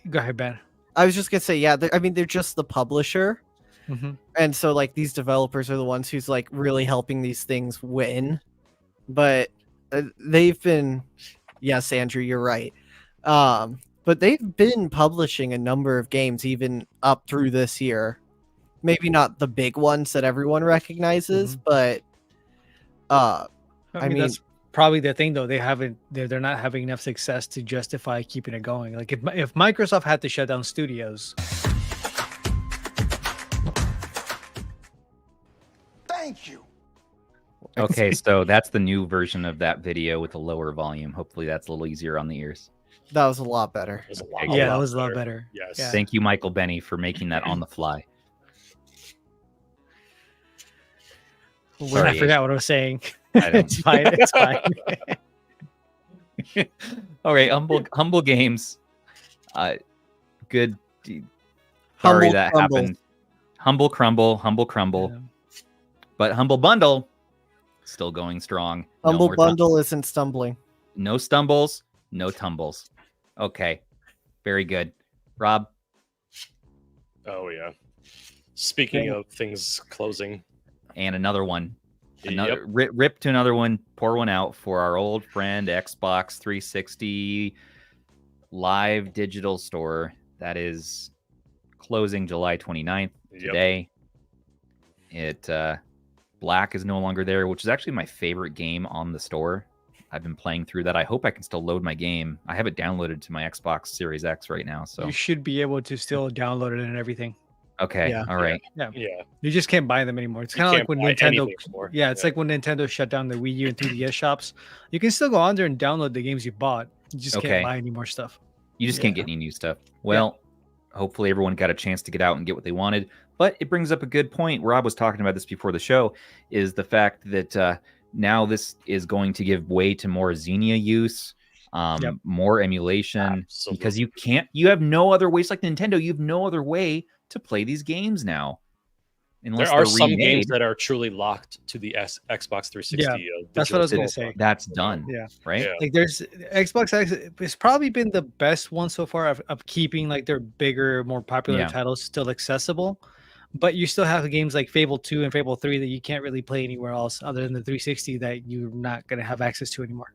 Go ahead, Ben. I was just gonna say, yeah. They're just the publisher, Mm-hmm. and so like these developers are the ones who's like really helping these things win. But they've been, yes, Andrew, you're right. But they've been publishing a number of games even up through this year. Maybe not the big ones that everyone recognizes, but I mean mean, that's probably the thing though. They're not having enough success to justify keeping it going. Like if Microsoft had to shut down studios. Thank you. okay, so that's the new version of that video with a lower volume. Hopefully that's a little easier on the ears. that was a lot better. It was a lot, Yeah, that was a lot better. Yes. Yeah. Thank you, Michael Benny, for making that on the fly. I forgot what I was saying. I don't- It's fine. It's fine. All right, Humble Games. Good. Sorry Humble that crumble. happened. Humble crumble. Yeah. But Humble Bundle, still going strong. Humble Bundle isn't stumbling. No stumbles, no tumbles. Okay, very good. Rob? Oh, yeah. Speaking of things closing. And another one. Rip to another one. Pour one out for our old friend Xbox 360 Live Digital Store. That is closing July 29th today. Black is no longer there, which is actually my favorite game on the store. I've been playing through that. I hope I can still load my game. I have it downloaded to my Xbox Series X right now. So you should be able to still download it and everything. Okay. Yeah. All right. Yeah. You just can't buy them anymore. It's kind of like when Nintendo. It's like when Nintendo shut down the Wii U and 3DS shops. You can still go on there and download the games you bought. You just can't buy any more stuff. You just can't get any new stuff. Well, hopefully everyone got a chance to get out and get what they wanted. But it brings up a good point. Rob was talking about this before the show, is the fact that now this is going to give way to more Xenia use, more emulation, because you have no other ways. Like Nintendo, you have no other way to play these games now. There are some games that are truly locked to the Xbox 360. Yeah, that's what I was going to say. That's done. Right. Yeah. Like there's Xbox X. It's probably been the best one so far of keeping like their bigger, more popular titles still accessible. But you still have games like Fable 2 and Fable 3 that you can't really play anywhere else other than the 360 that you're not going to have access to anymore.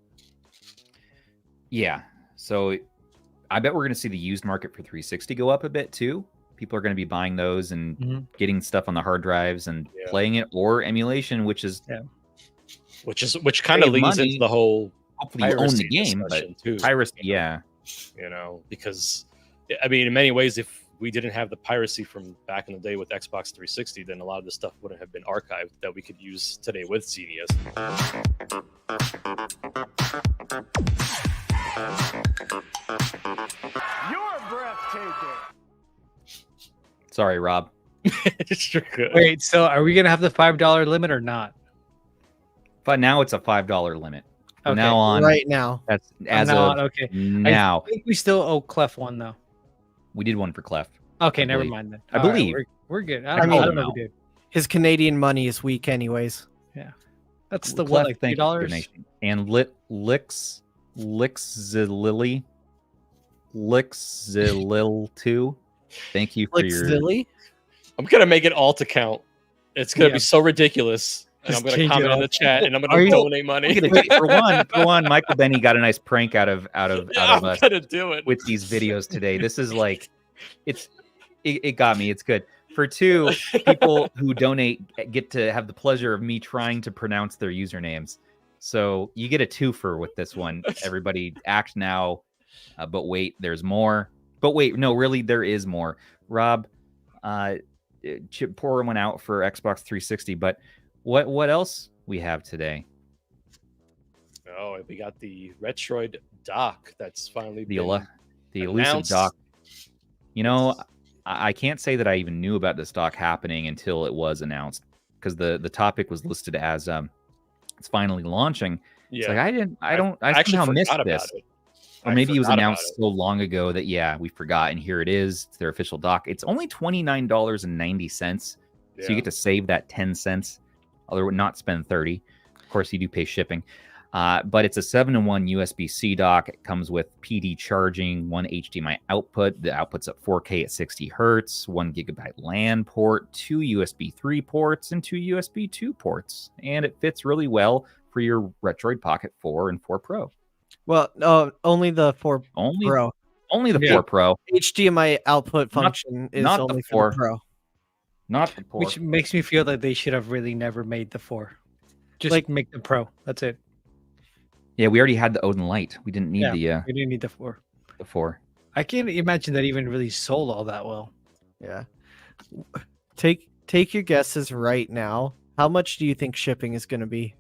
Yeah. So I bet we're going to see the used market for 360 go up a bit too. People are going to be buying those and getting stuff on the hard drives and playing it, or emulation, which kind of leads into the whole hopefully you own the game, but too, piracy, because I mean, in many ways, if we didn't have the piracy from back in the day with Xbox 360, then a lot of this stuff wouldn't have been archived that we could use today with Xenias. You're breathtaking. Sorry, Rob. Wait, so are we going to have the $5 limit or not? But now it's a $5 limit. From now on. Right now. That's as of now. I think we still owe Clef one, though. We did one for Clef. Okay, never mind then. I believe. Right, we're good. I don't know if we did. His Canadian money is weak anyways. Yeah. That's the one, like $3. And Lixzilil 2. Thank you for your... I'm going to make it all to count. It's going to be so ridiculous. And I'm going to comment in the chat, and I'm going to donate money. For one, Michael Benny got a nice prank out of us. I'm going to do it with these videos today. This is like, it got me. It's good. For two, people who donate get to have the pleasure of me trying to pronounce their usernames. So you get a twofer with this one. Everybody act now, but wait, there's more. But wait, no, really, there is more. Rob, pour one out for Xbox 360, but what else we have today? Oh, we got the Retroid Dock that's finally the elusive dock. You know, I can't say that I even knew about this dock happening until it was announced, because the topic was listed as it's finally launching. It's like I somehow missed this. Or maybe it was announced so long ago that we forgot, and here it is. It's their official dock. It's only $29.90, so you get to save that 10 cents. Although not spend 30. Of course, you do pay shipping. But it's a 7-in-1 USB-C dock. It comes with PD charging, 1 HDMI output. The output's at 4K at 60 hertz, 1 gigabyte LAN port, 2 USB 3 ports, and 2 USB 2 ports. And it fits really well for your Retroid Pocket 4 and 4 Pro. Well, no, only the 4 Pro. Only the 4 Pro. HDMI output function is not only the 4 for the Pro. Not the 4. Which makes me feel that they should have really never made the 4. Just make the Pro. That's it. Yeah, we already had the Odin Light. We didn't need we didn't need the 4. The 4. I can't imagine that even really sold all that well. Yeah. Take your guesses right now. How much do you think shipping is going to be?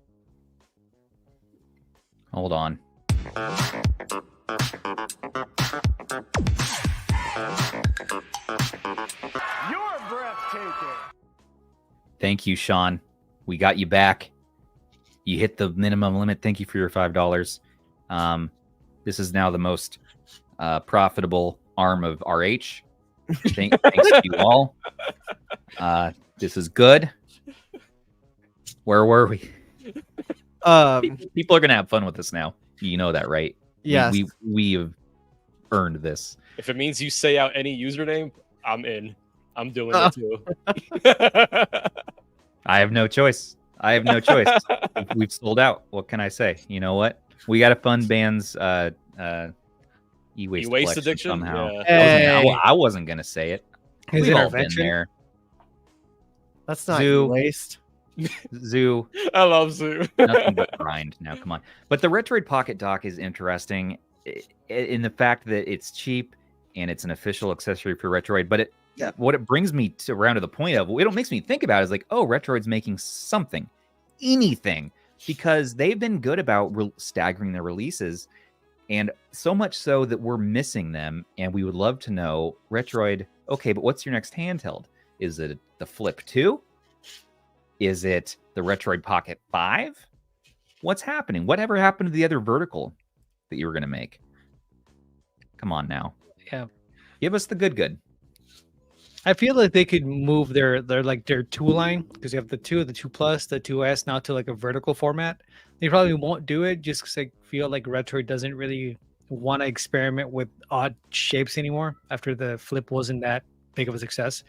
Hold on. Thank you, Sean. We got you back. You hit the minimum limit. Thank you for your $5. This is now the most profitable arm of RH. Thanks to you all. This is good. Where were we? People are gonna have fun with this now. You know that, right? Yes. We have earned this. If it means you say out any username, I'm in. I'm doing it too. I have no choice. We've sold out. What can I say? You know what? We got to fund Band's e-waste addiction somehow. Yeah. I wasn't gonna say it. We've all been there. That's not e-waste. Zoo. I love Zoo. Nothing but grind now. Come on. But the Retroid Pocket Dock is interesting in the fact that it's cheap and it's an official accessory for Retroid. But what it brings me around to the point of what it makes me think about is like, oh, Retroid's making something, anything, because they've been good about staggering their releases, and so much so that we're missing them. And we would love to know, Retroid, okay, but what's your next handheld? Is it the Flip 2? Is it the Retroid Pocket 5? What's happening? Whatever happened to the other vertical that you were going to make? Come on now. Yeah. Give us the good. I feel like they could move their tool line, because you have the 2, the 2 Plus, the 2S now to like a vertical format. They probably won't do it just because I feel like Retroid doesn't really want to experiment with odd shapes anymore after the Flip wasn't that big of a success.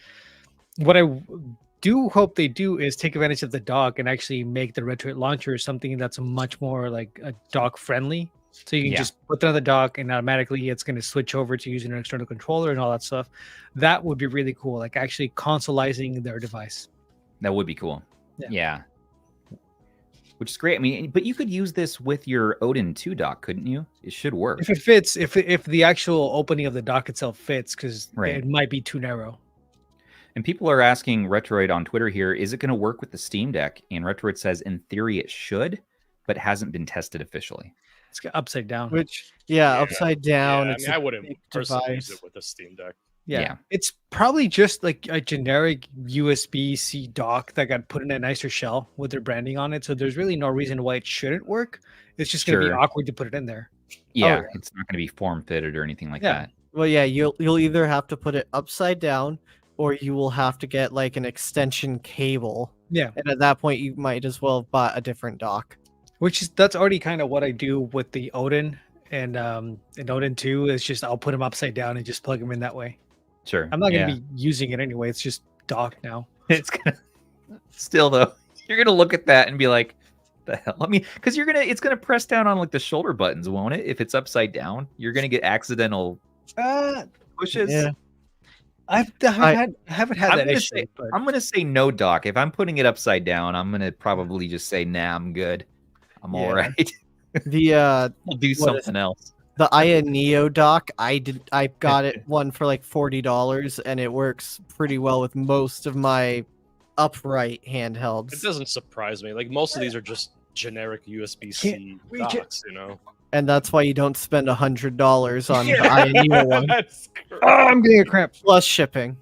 What I do hope they do is take advantage of the dock and actually make the Retroid launcher something that's much more like a dock friendly. So you can just put it on the dock and automatically it's going to switch over to using an external controller and all that stuff. That would be really cool. Like actually consoleizing their device. That would be cool. Yeah. Which is great. I mean, but you could use this with your Odin 2 dock, couldn't you? It should work. If it fits, if the actual opening of the dock itself fits, because it might be too narrow. And people are asking Retroid on Twitter here, is it going to work with the Steam Deck? And Retroid says, in theory, it should, but hasn't been tested officially. It's upside down. Which, upside down. Yeah, I mean, I wouldn't personally use it with a Steam Deck. Yeah. It's probably just like a generic USB-C dock that got put in a nicer shell with their branding on it. So there's really no reason why it shouldn't work. It's just going to be awkward to put it in there. Yeah, it's not going to be form-fitted or anything like that. Well, you'll either have to put it upside down, or you will have to get like an extension cable. Yeah. And at that point, you might as well buy a different dock. That's already kind of what I do with the Odin and Odin 2 is just I'll put them upside down and just plug them in that way. Sure. I'm not going to be using it anyway. It's just dock now. It's gonna still though. You're gonna look at that and be like, "The hell?" I mean, because it's gonna press down on like the shoulder buttons, won't it? If it's upside down, you're gonna get accidental pushes. Yeah. I haven't had that issue. I'm gonna say no, dock. If I'm putting it upside down, I'm gonna probably just say, nah, I'm good. I'm all right. I'll do something else. The Ayaneo dock, I got it one for like $40, and it works pretty well with most of my upright handhelds. It doesn't surprise me. Like most of these are just generic USB-C docks, you know. And that's why you don't spend $100 on the Ayaneo one. I'm getting a cramp. Plus shipping.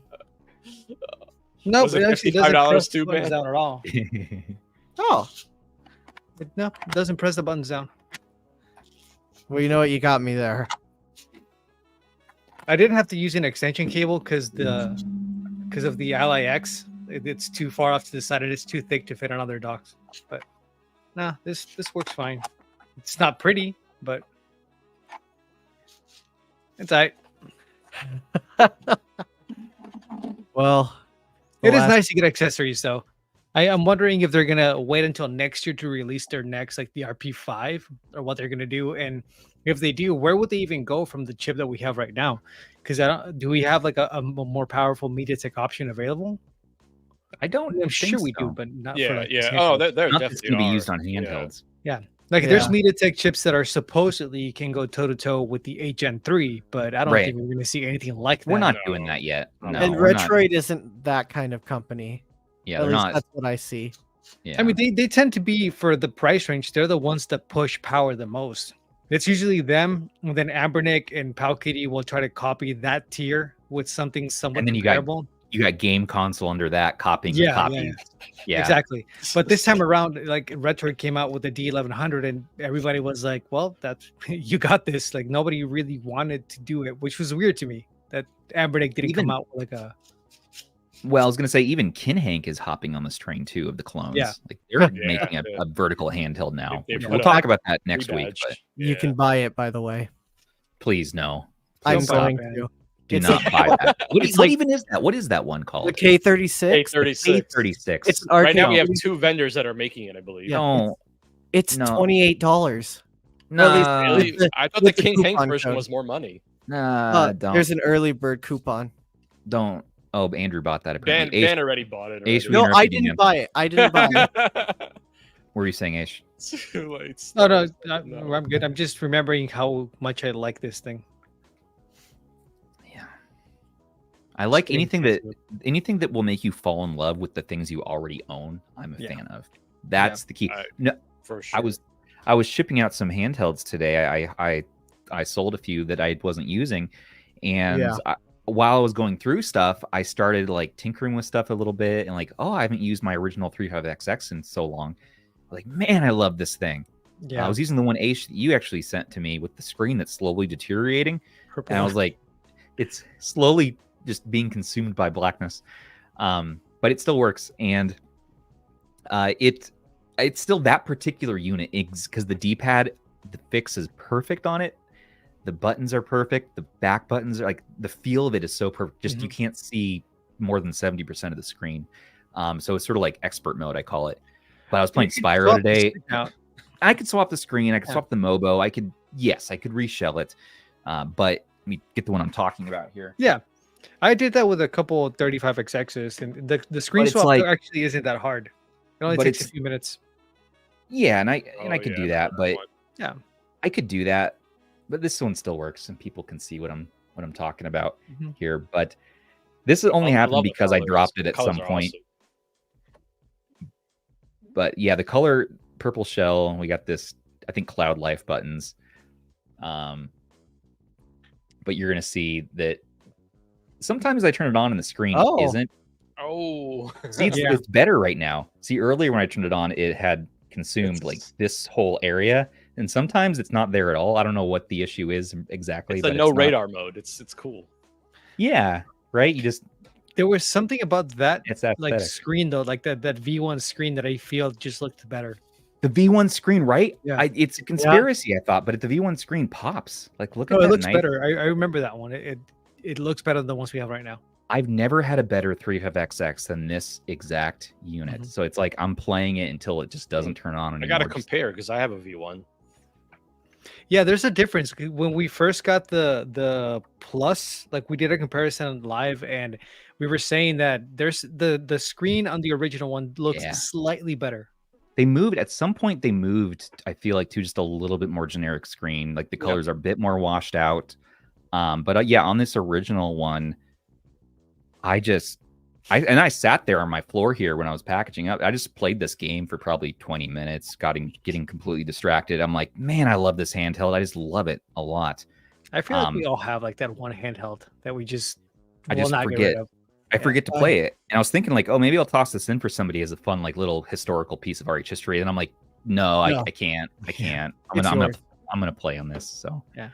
No, it actually doesn't press too the buttons down at all. No, it doesn't press the buttons down. Well, you know what? You got me there. I didn't have to use an extension cable because of the Ally X. It's too far off to the side and it's too thick to fit on other docks. But nah, this works fine. It's not pretty, but it's all right. Well, it is nice to get accessories though. I'm wondering if they're gonna wait until next year to release their next, like the RP5, or what they're gonna do. And if they do, where would they even go from the chip that we have right now? Because do we have like a more powerful MediaTek option available? I'm sure we do, but not for like they're definitely gonna be used on handhelds. Yeah. There's MediaTek chips that are supposedly can go toe to toe with the 8 Gen 3, but I don't think we're gonna see anything like that. We're not doing that yet. No, and Retroid isn't that kind of company. Yeah, they're not. That's what I see. Yeah. I mean, they tend to be, for the price range, they're the ones that push power the most. It's usually them, and then Ambernick and PowKiddy will try to copy that tier with something somewhat comparable. You got game console under that copying the copy. Yeah, exactly. But this time around, like Retroid came out with the D1100, and everybody was like, "Well, that's you got this." Like nobody really wanted to do it, which was weird to me. That Ambernick didn't come out with like a. Well, I was going to say even Kinhank is hopping on this train too of the clones. Yeah. Like they're making a vertical handheld now. We'll talk about that next week. But you can buy it, by the way. Please no. I'm Please going to. Do not buy that. What even is that? What is that one called? The K36. K36. K36. It's right now we have 2 vendors that are making it, I believe. No, it's $28. No, really? I thought the Kinhank version was more money. Nah, don't. There's an early bird coupon. Don't. Oh, Andrew bought that. Apparently, Dan already bought it. Already. No, I didn't buy it. I didn't buy it. What were you saying, Aish? Too late. No, I'm good. I'm just remembering how much I like this thing. Yeah, I like anything that will make you fall in love with the things you already own. I'm a fan of. That's the key. No, for sure. I was shipping out some handhelds today. I sold a few that I wasn't using, and while I was going through stuff, I started like tinkering with stuff a little bit, and like, oh, I haven't used my original 35XX in so long. Like, man, I love this thing. Yeah, I was using the one Aish that you actually sent to me with the screen that's slowly deteriorating, and I was like, it's slowly just being consumed by blackness, but it still works, and it's still that particular unit because the D-pad, the fix is perfect on it. The buttons are perfect. The back buttons are like, the feel of it is so perfect. Just you can't see more than 70% of the screen. So it's sort of like expert mode, I call it. But I was playing Spyro today. I could swap the screen. I could swap the Mobo. I could reshell it. But let me get the one I'm talking about here. Yeah, I did that with a couple of 35XXs, and the screen swap actually isn't that hard. It only takes a few minutes. Yeah, and I could do that, but yeah, I could do that. But this one still works, and people can see what I'm talking about here. But this only happened because I dropped it at some point. Awesome. But yeah, the color purple shell. We got this, I think, Cloud Life buttons. But you're gonna see that sometimes I turn it on and the screen isn't. Oh, see, it's better right now. See, earlier when I turned it on, it had consumed like this whole area. And sometimes it's not there at all. I don't know what the issue is exactly. It's a no radar mode. It's cool. Yeah, right. There was something about that like screen though, like that V1 screen that I feel just looked better. The V1 screen, right? Yeah, it's a conspiracy, I thought, but the V1 screen pops. Like, look at that. It looks better. I remember that one. It looks better than the ones we have right now. I've never had a better 35XX than this exact unit. So it's like I'm playing it until it just doesn't turn on anymore. I gotta compare because I have a V1. Yeah, there's a difference. When we first got the Plus, like we did a comparison live, and we were saying that there's the screen on the original one looks slightly better. They moved at some point. They moved, I feel like, to just a little bit more generic screen. Like the colors are a bit more washed out. But yeah, on this original one, I sat there on my floor here when I was packaging up. I just played this game for probably 20 minutes, getting completely distracted. I'm like, man, I love this handheld. I just love it a lot. I feel like we all have like that one handheld that we just forget. I forget to play it. And I was thinking like, oh, maybe I'll toss this in for somebody as a fun like little historical piece of RH history. And I'm like, no. I can't. I'm gonna play on this. So yeah.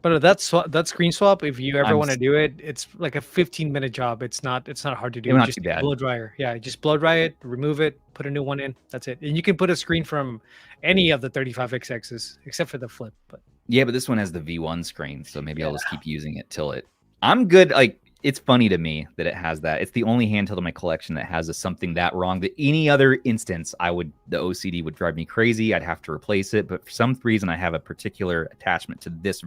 But that screen swap, if you ever want to do it, it's like a 15-minute job. It's not hard to do. Not just too bad. Blow dryer. Yeah, just blow dry it, remove it, put a new one in. That's it. And you can put a screen from any of the 35XXs except for the flip. But yeah, but this one has the V1 screen, so maybe I'll just keep using it till it. I'm good. Like, it's funny to me that it has that. It's the only handheld in my collection that has something that wrong. That any other instance, the OCD would drive me crazy. I'd have to replace it. But for some reason, I have a particular attachment to this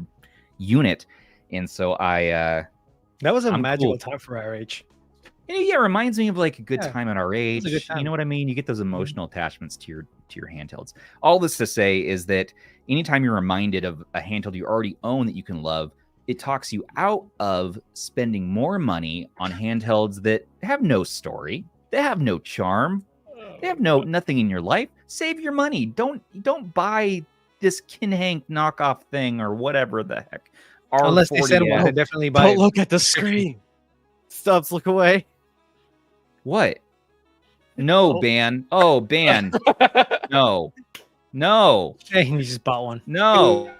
unit, and so that was a magical time for RH. Yeah, it reminds me of like a good time at RH. You know what I mean? You get those emotional attachments to your handhelds. All this to say is that anytime you're reminded of a handheld you already own that you can love, it talks you out of spending more money on handhelds that have no story, they have no charm, they have nothing in your life. Save your money. Don't buy this Kinhank knockoff thing or whatever the heck. Unless they said one, to definitely buy. Don't look at the screen. Stubbs, look away. What? No, Ban. Oh, Ban. No. Hey, he just bought one. No.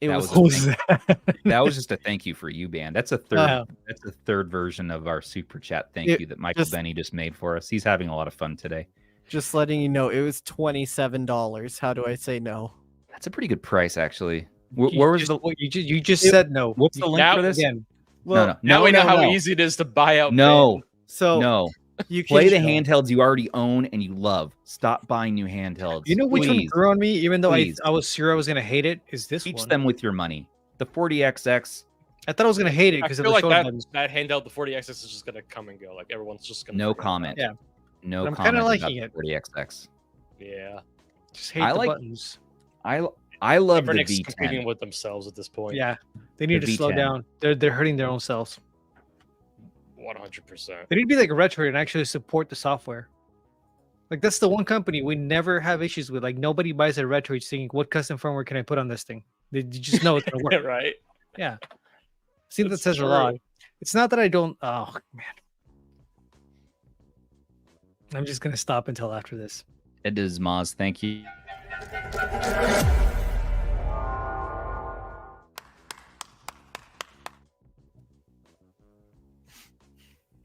That was just a thank you for you, band. That's a third. That's a third version of our super chat thank you that Michael Benny just made for us. He's having a lot of fun today. Just letting you know, it was $27. How do I say no? That's a pretty good price, actually. Where was you just said no? What's the link for this? Again. Well, now we know how easy it is to buy out. No, so no. You play the handhelds you already own and you love. Stop buying new handhelds. You know which one grew on me, even though I was sure I was gonna hate it. Is this Teach one? them with your money. The 40XX. I thought I was gonna hate it because I feel like that handheld, the 40XX, is just gonna come and go. Like everyone's just gonna. No comment. Yeah. No I'm comment. kind of liking it. 40XX. Yeah. Just hate the buttons. I love the V10. Competing with themselves at this point. Yeah. They need to slow down. They're hurting their own selves. 100%. They need to be like a Retroid and actually support the software. Like that's the one company we never have issues with. Like nobody buys a Retroid thinking, "What custom firmware can I put on this thing?" They just know it's gonna work. Right? Yeah. I think that says a lot. It's not that I don't. Oh man. I'm just gonna stop until after this. It is Maz. Thank you.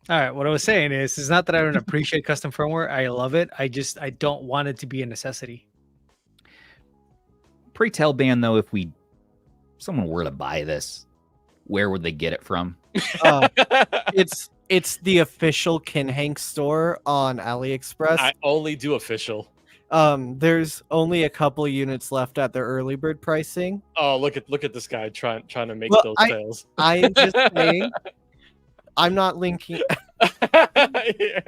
All right, what I was saying is, it's not that I don't appreciate custom firmware. I love it. I don't want it to be a necessity. Pray tell, band, though, if someone were to buy this, where would they get it from? It's the official Kinhank store on AliExpress. I only do official. There's only a couple units left at their early bird pricing. Oh, look at this guy trying to make those sales. I am just saying. I'm not linking. Yeah.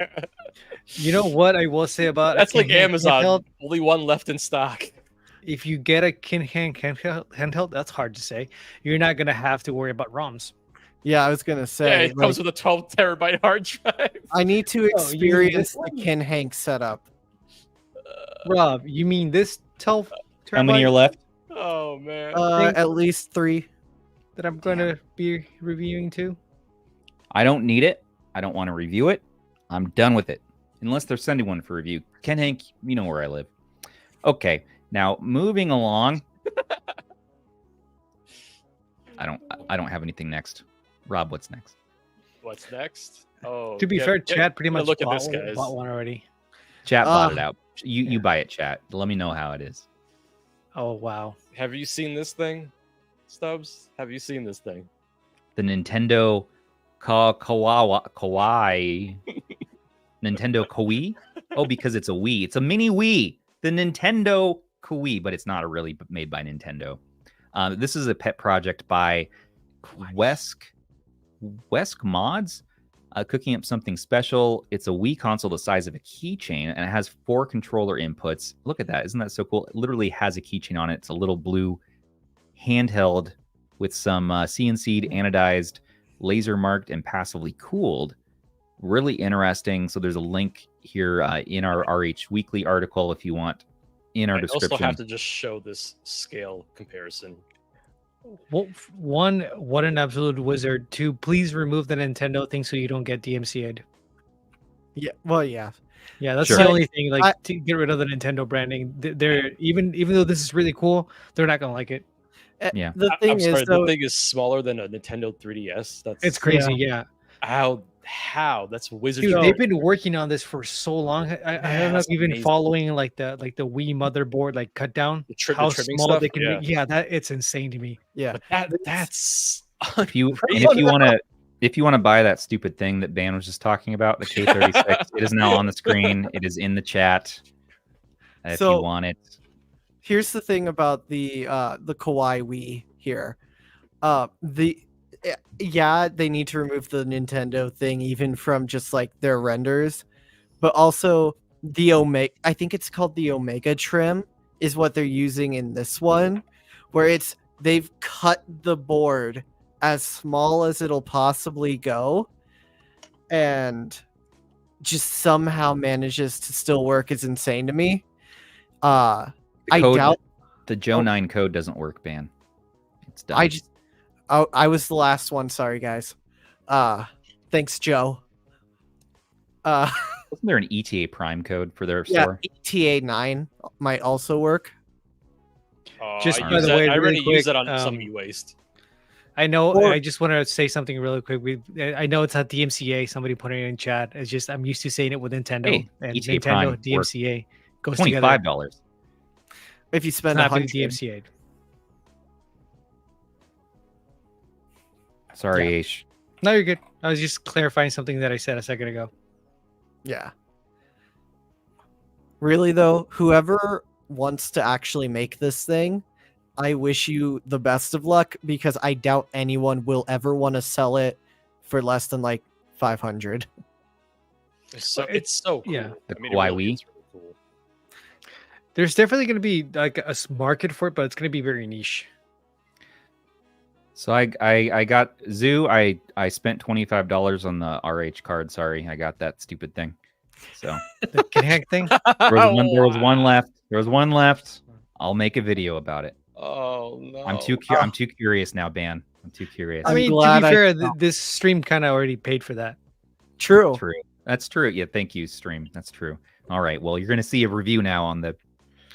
You know what I will say about that's like Amazon. Handheld? Only one left in stock. If you get a Kinhank handheld, that's hard to say. You're not gonna have to worry about ROMs. Yeah, I was gonna say. Yeah, it comes with a 12 terabyte hard drive. I need to experience the Kinhank setup. Rob, you mean this 12 terabyte? How many are left? Oh man. At least 3 that I'm going to be reviewing too. I don't need it. I don't want to review it. I'm done with it. Unless they're sending one for review. Kinhank, you know where I live. Okay. Now, moving along. I don't have anything next. Rob, what's next? What's next? Oh, to be fair, chat pretty much look at this, guys. Bought one already. Chat bought it out. You buy it, chat. Let me know how it is. Oh wow. Have you seen this thing, Stubbs? Have you seen this thing? The Nintendo Kawaii. Nintendo Koei? Oh, because it's a Wii. It's a mini Wii. The Nintendo Koei, but it's not really made by Nintendo. This is a pet project by Wesk Mods, cooking up something special. It's a Wii console the size of a keychain, and it has 4 controller inputs. Look at that. Isn't that so cool? It literally has a keychain on it. It's a little blue handheld with some CNC'd, anodized, laser marked, and passively cooled. Really interesting. So there's a link here in our RH Weekly article if you want in our description. I also have to just show this scale comparison. Well, one, what an absolute wizard. 2, please remove the Nintendo thing so you don't get DMCA'd. Yeah, well, yeah. Yeah, that's the only thing. Like, to get rid of the Nintendo branding, they're even though this is really cool, they're not gonna like it. Yeah. The thing the thing is smaller than a Nintendo 3DS. It's crazy. Yeah. How? That's wizardry. Dude, they've been working on this for so long. I don't know if you've been following like the Wii motherboard like cut down. How small stuff? They can be. Yeah, that it's insane to me. Yeah. But that's if you want to buy that stupid thing that Dan was just talking about, the K36, it is now on the screen. It is in the chat. If you want it. Here's the thing about the Kawaii Wii here. They need to remove the Nintendo thing even from just like their renders, but also the Omega, I think it's called the Omega trim is what they're using in this one, where they've cut the board as small as it'll possibly go and just somehow manages to still work is insane to me. I doubt the Joe 9 code doesn't work, ban. It's done. I was the last one. Sorry, guys. Thanks, Joe. Wasn't there an ETA Prime code for their store? ETA 9 might also work. Just by the way, I already really use it on quick, some e-waste. I know. I just want to say something really quick. I know it's not DMCA. Somebody put it in chat. It's just I'm used to saying it with Nintendo, Hey, and ETA Nintendo Prime DMCA goes together. $25. If you spend It's not 100, DMCA. Sorry, Aish. No, you're good. I was just clarifying something that I said a second ago. yeah. Really though, whoever wants to actually make this thing, I wish you the best of luck because I doubt anyone will ever want to sell it for less than like 500. It's so cool. Yeah. The I mean, Kawaii it really is really cool. There's definitely going to be like a market for it, but it's going to be very niche. So I got Zoo. I spent $25 on the RH card. Sorry, I got that stupid thing. So The Kinhank thing. there was one left. There was one left. I'll make a video about it. Oh no! I'm too curious now, Ban. I'm too curious. I mean, to be fair, this stream kind of already paid for that. True. That's true. Yeah, thank you, stream. That's true. All right. Well, you're gonna see a review now on the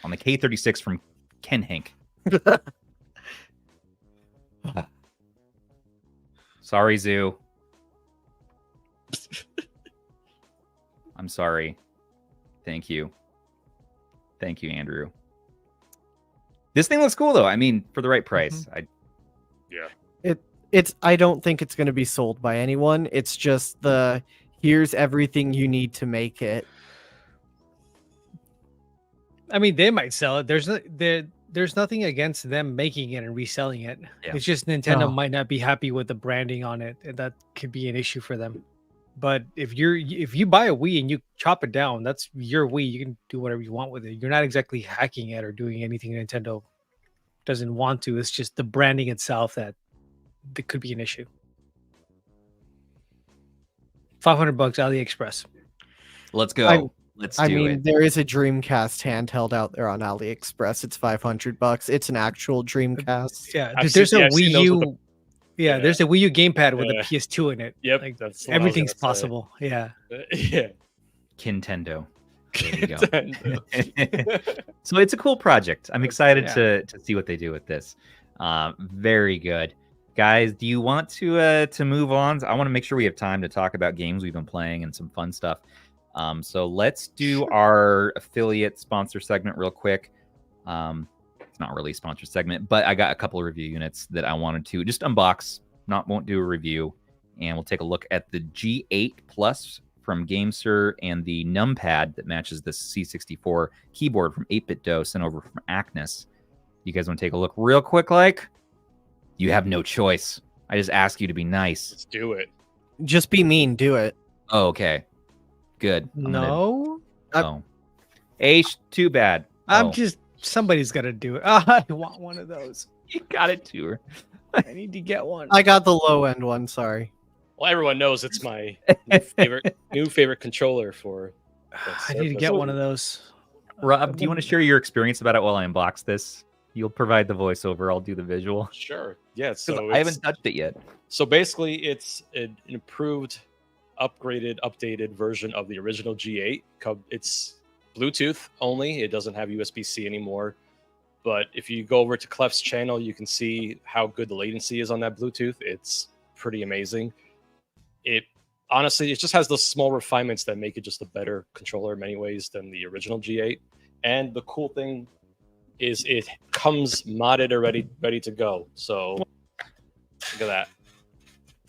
K36 from Kinhank. Sorry, Zoo. I'm sorry. Thank you. Thank you, Andrew. This thing looks cool, though. I mean, for the right price. I don't think it's going to be sold by anyone. It's just here's everything you need to make it. I mean, they might sell it. There's nothing against them making it and reselling it. Yeah. It's just Nintendo might not be happy with the branding on it, and that could be an issue for them. But if you buy a Wii and you chop it down, that's your Wii. You can do whatever you want with it. You're not exactly hacking it or doing anything Nintendo doesn't want to. It's just the branding itself that could be an issue. $500 AliExpress. Let's go. Let's do it. There is a Dreamcast handheld out there on AliExpress. It's $500. It's an actual Dreamcast. Yeah, there's a Wii U. There's a Wii U gamepad with a PS2 in it. Yep, like, that's everything's possible. Yeah. Yeah. Nintendo. There you go. So it's a cool project. I'm excited to see what they do with this. Very good. Guys, do you want to move on? I want to make sure we have time to talk about games we've been playing and some fun stuff. So let's do our affiliate sponsor segment real quick. It's not really a sponsor segment, but I got a couple of review units that I wanted to just unbox, won't do a review, and we'll take a look at the G8 Plus from GameSir and the Numpad that matches the C64 keyboard from 8BitDo sent over from Acnus. You guys want to take a look real quick? Like, you have no choice. I just ask you to be nice. Let's do it. Just be mean. Do it. Oh, okay. Good. No. Aish, too bad. Somebody's got to do it. I want one of those. You got it to her. I need to get one. I got the low end one. Sorry. Well, everyone knows it's my new favorite controller for. I need to get one of those. Rob, do you want to share your experience about it while I unbox this? You'll provide the voiceover. I'll do the visual. Sure. Yeah. So I haven't touched it yet. So basically, it's an improved, upgraded, updated version of the original G8. It's Bluetooth only. It doesn't have USB-C anymore. But if you go over to Clef's channel, you can see how good the latency is on that Bluetooth. It's pretty amazing. It honestly, it just has those small refinements that make it just a better controller in many ways than the original G8. And the cool thing is it comes modded already, ready to go. So look at that.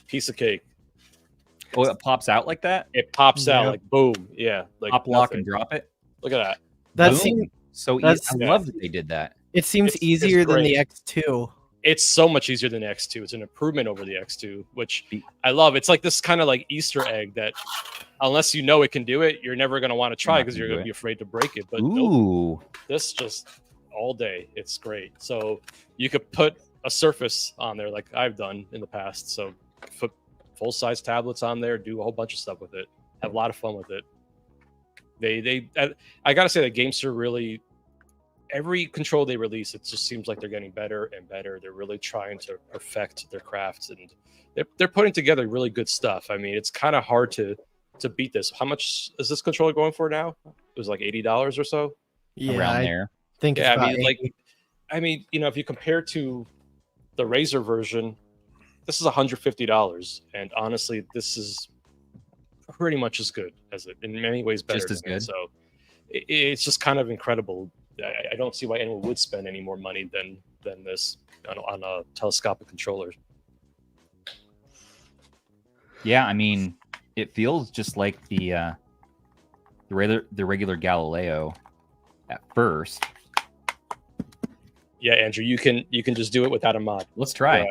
Piece of cake. Oh, it pops out like that? It pops out like boom. Yeah. Like pop, lock, and drop it. Look at that. That seems so easy. I love that they did that. It seems easier than the X2. It's so much easier than the X2. It's an improvement over the X2, which I love. It's like this kind of like Easter egg that unless you know it can do it, you're never going to want to try because you're going to be afraid to break it. But nope, this just all day. It's great. So you could put a Surface on there like I've done in the past. So put full-size tablets on there, do a whole bunch of stuff with it, have a lot of fun with it. I got to say that GameSir really, every control they release, it just seems like they're getting better and better. They're really trying to perfect their crafts, and they're putting together really good stuff. I mean, it's kind of hard to beat this. How much is this controller going for now? It was like $80 or so. Yeah, around there. Think I mean, like, I mean, if you compare to the Razer version, this is $150, and honestly, this is pretty much as good as it. In many ways, better. Just as good. So it's just kind of incredible. I don't see why anyone would spend any more money than this on a telescopic controller. Yeah, I mean, it feels just like the regular Galileo at first. Yeah, Andrew, you can just do it without a mod. Let's try.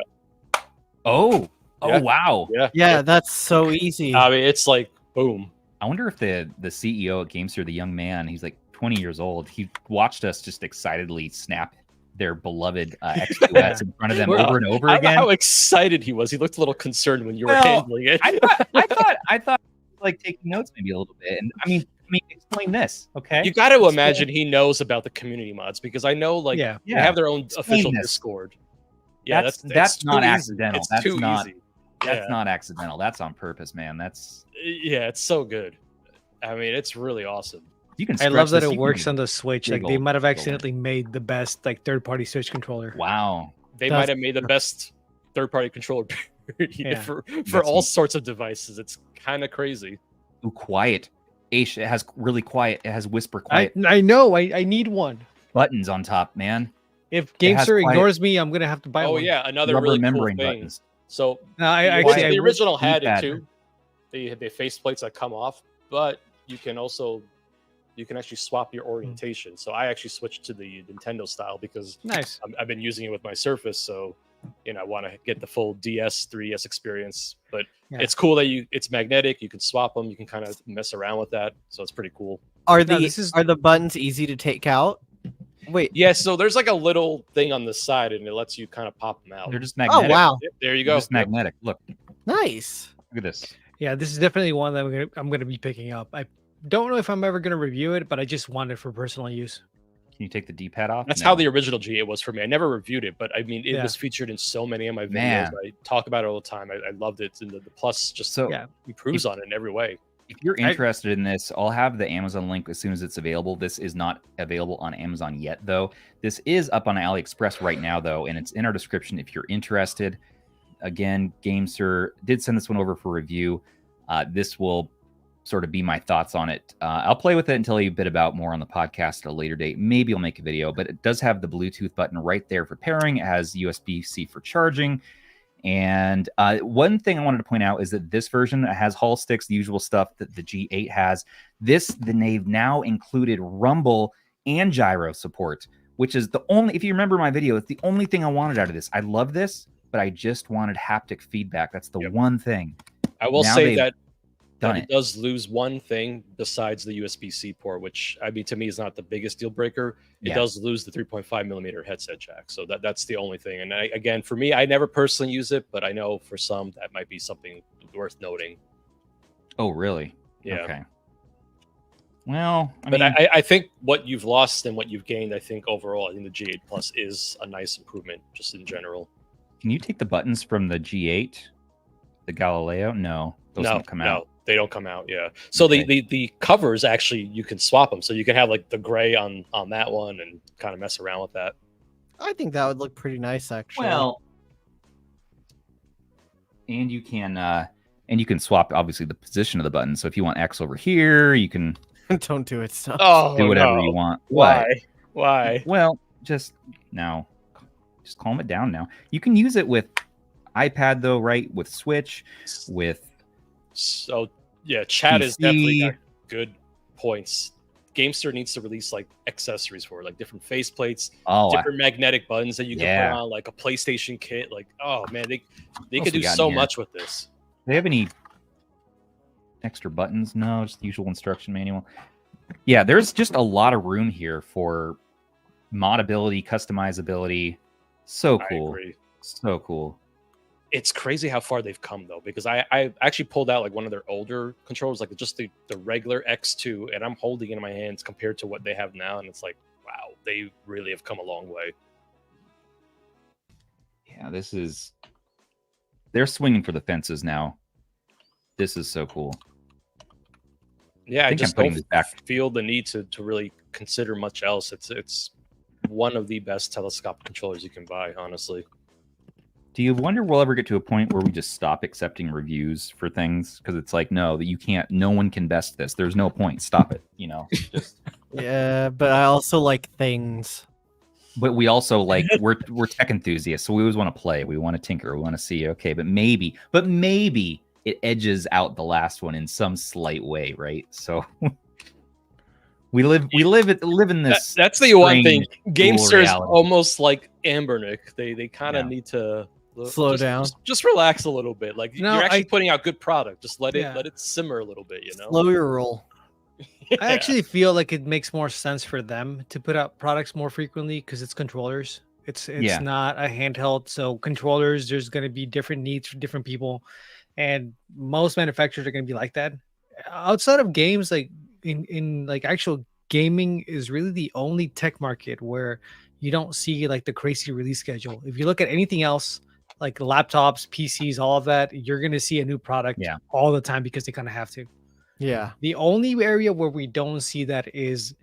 Oh, wow. Yeah, that's so easy. I mean, it's like boom. I wonder if the CEO at GameSir, the young man, he's like 20 years old. He watched us just excitedly snap their beloved XQS in front of them over and over again. How excited he was! He looked a little concerned when you were handling it. I thought like taking notes maybe a little bit. And I mean, explain this, okay? You got to imagine he knows about the community mods, because I know they have their own official Discord. Yeah, that's not accidental. That's too easy. That's not accidental. That's on purpose, man. It's so good. I mean, it's really awesome. I love that it works on the Switch. Like they might have accidentally made the best third-party Switch controller. Wow. They might have made the best third-party controller for all sorts of devices. It's kind of crazy. Ooh, quiet. Aish, it has really quiet. It has whisper quiet. I know. I need one. Buttons on top, man. If GameSir ignores me, I'm gonna have to buy one. Oh yeah, another rubber really membrane cool thing. Buttons. So the original had it too. They face plates that come off, but you can actually swap your orientation. So I actually switched to the Nintendo style because I've been using it with my Surface. So I want to get the full DS 3DS experience. But it's cool that it's magnetic. You can swap them. You can kind of mess around with that. So it's pretty cool. Are the buttons easy to take out? Wait. Yeah, so there's like a little thing on the side, and it lets you kind of pop them out. They're just magnetic. Oh, wow. There you go. Just magnetic. Look. Nice. Look at this. Yeah, this is definitely one that I'm gonna be picking up. I don't know if I'm ever gonna review it, but I just want it for personal use. Can you take the D-pad off? That's how the original G8 was for me. I never reviewed it, but I mean, it was featured in so many of my videos. Man. I talk about it all the time. I loved it, and the Plus just improves on it in every way. If you're interested in this, I'll have the Amazon link as soon as it's available. This is not available on Amazon yet, though. This is up on AliExpress right now, though, and it's in our description if you're interested. Again, GameSir did send this one over for review. This will sort of be my thoughts on it. I'll play with it and tell you a bit about more on the podcast at a later date. Maybe I'll make a video, but it does have the Bluetooth button right there for pairing. It has USB-C for charging. And one thing I wanted to point out is that this version has Hall sticks, the usual stuff that the G8 has. They've now included rumble and gyro support, which is the only, if you remember my video, it's the only thing I wanted out of this. I love this, but I just wanted haptic feedback. That's the one thing. I will say that done it does lose one thing besides the USB-C port, which I mean to me is not the biggest deal breaker. It does lose the 3.5mm headset jack, so that's the only thing. And again, for me, I never personally use it, but I know for some that might be something worth noting. Oh, really? Yeah. Okay. Well, I think what you've lost and what you've gained, I think overall, I think the G8 Plus is a nice improvement just in general. Can you take the buttons from the G8, the Galileo? No, those don't come out. They don't come out. Yeah. So the covers actually you can swap them, so you can have like the gray on that one and kind of mess around with that. I think that would look pretty nice, actually. Well, and you can swap obviously the position of the button. So if you want X over here, you can. Don't do it, Stubbs. Oh, do whatever you want. Why? Well, just calm it down now. You can use it with iPad though, right? With Switch, with. So yeah, chat is definitely got good points. GameSir needs to release like accessories for it, like different faceplates, different magnetic buttons that you can put on, like a PlayStation kit. Like, oh man, they could do so much with this. Do they have any extra buttons? No, just the usual instruction manual. Yeah, there's just a lot of room here for modability, customizability. So cool. I agree. So cool. It's crazy how far they've come though, because I actually pulled out like one of their older controllers, like just the regular X2, and I'm holding it in my hands compared to what they have now, and it's like, wow, they really have come a long way. Yeah, they're swinging for the fences now. This is so cool. Yeah, I just don't feel the need to really consider much else. It's one of the best telescopic controllers you can buy, honestly. Do you wonder we'll ever get to a point where we just stop accepting reviews for things? Because it's like, no, that you can't. No one can best this. There's no point. Stop it. You know. Just. Yeah, but I also like things. But we also like we're tech enthusiasts, so we always want to play. We want to tinker. We want to see. Okay, but maybe it edges out the last one in some slight way, right? So. We live in this. That's the one thing. GameSir is almost like Ambernick. They kind of need to slow down. Just relax a little bit. Like you're actually putting out good product. Just let it simmer a little bit. You know, slow your roll. I actually feel like it makes more sense for them to put out products more frequently because it's controllers. It's not a handheld. So controllers, there's going to be different needs for different people, and most manufacturers are going to be like that. Outside of games, like in like actual gaming is really the only tech market where you don't see like the crazy release schedule. If you look at anything else, like laptops, PCs, all of that, you're going to see a new product all the time because they kind of have to. Yeah. The only area where we don't see that is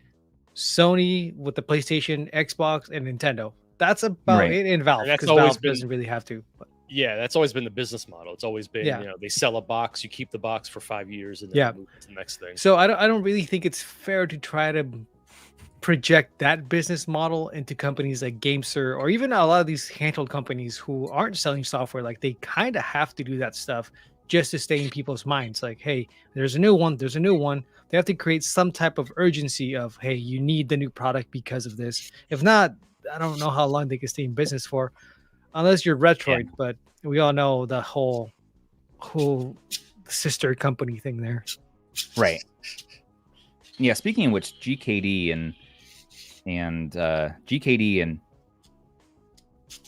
Sony with the PlayStation, Xbox, and Nintendo. That's about it in Valve, because Valve doesn't really have to. But. Yeah, that's always been the business model. It's always been, they sell a box, you keep the box for 5 years, and then move to the next thing. So I don't really think it's fair to try to project that business model into companies like GameSir or even a lot of these handheld companies who aren't selling software. Like they kind of have to do that stuff just to stay in people's minds. Like, hey, there's a new one. They have to create some type of urgency of, hey, you need the new product because of this. If not, I don't know how long they can stay in business for. Unless you're Retroid, but we all know the whole sister company thing there. Right. Yeah, speaking of which, GKD and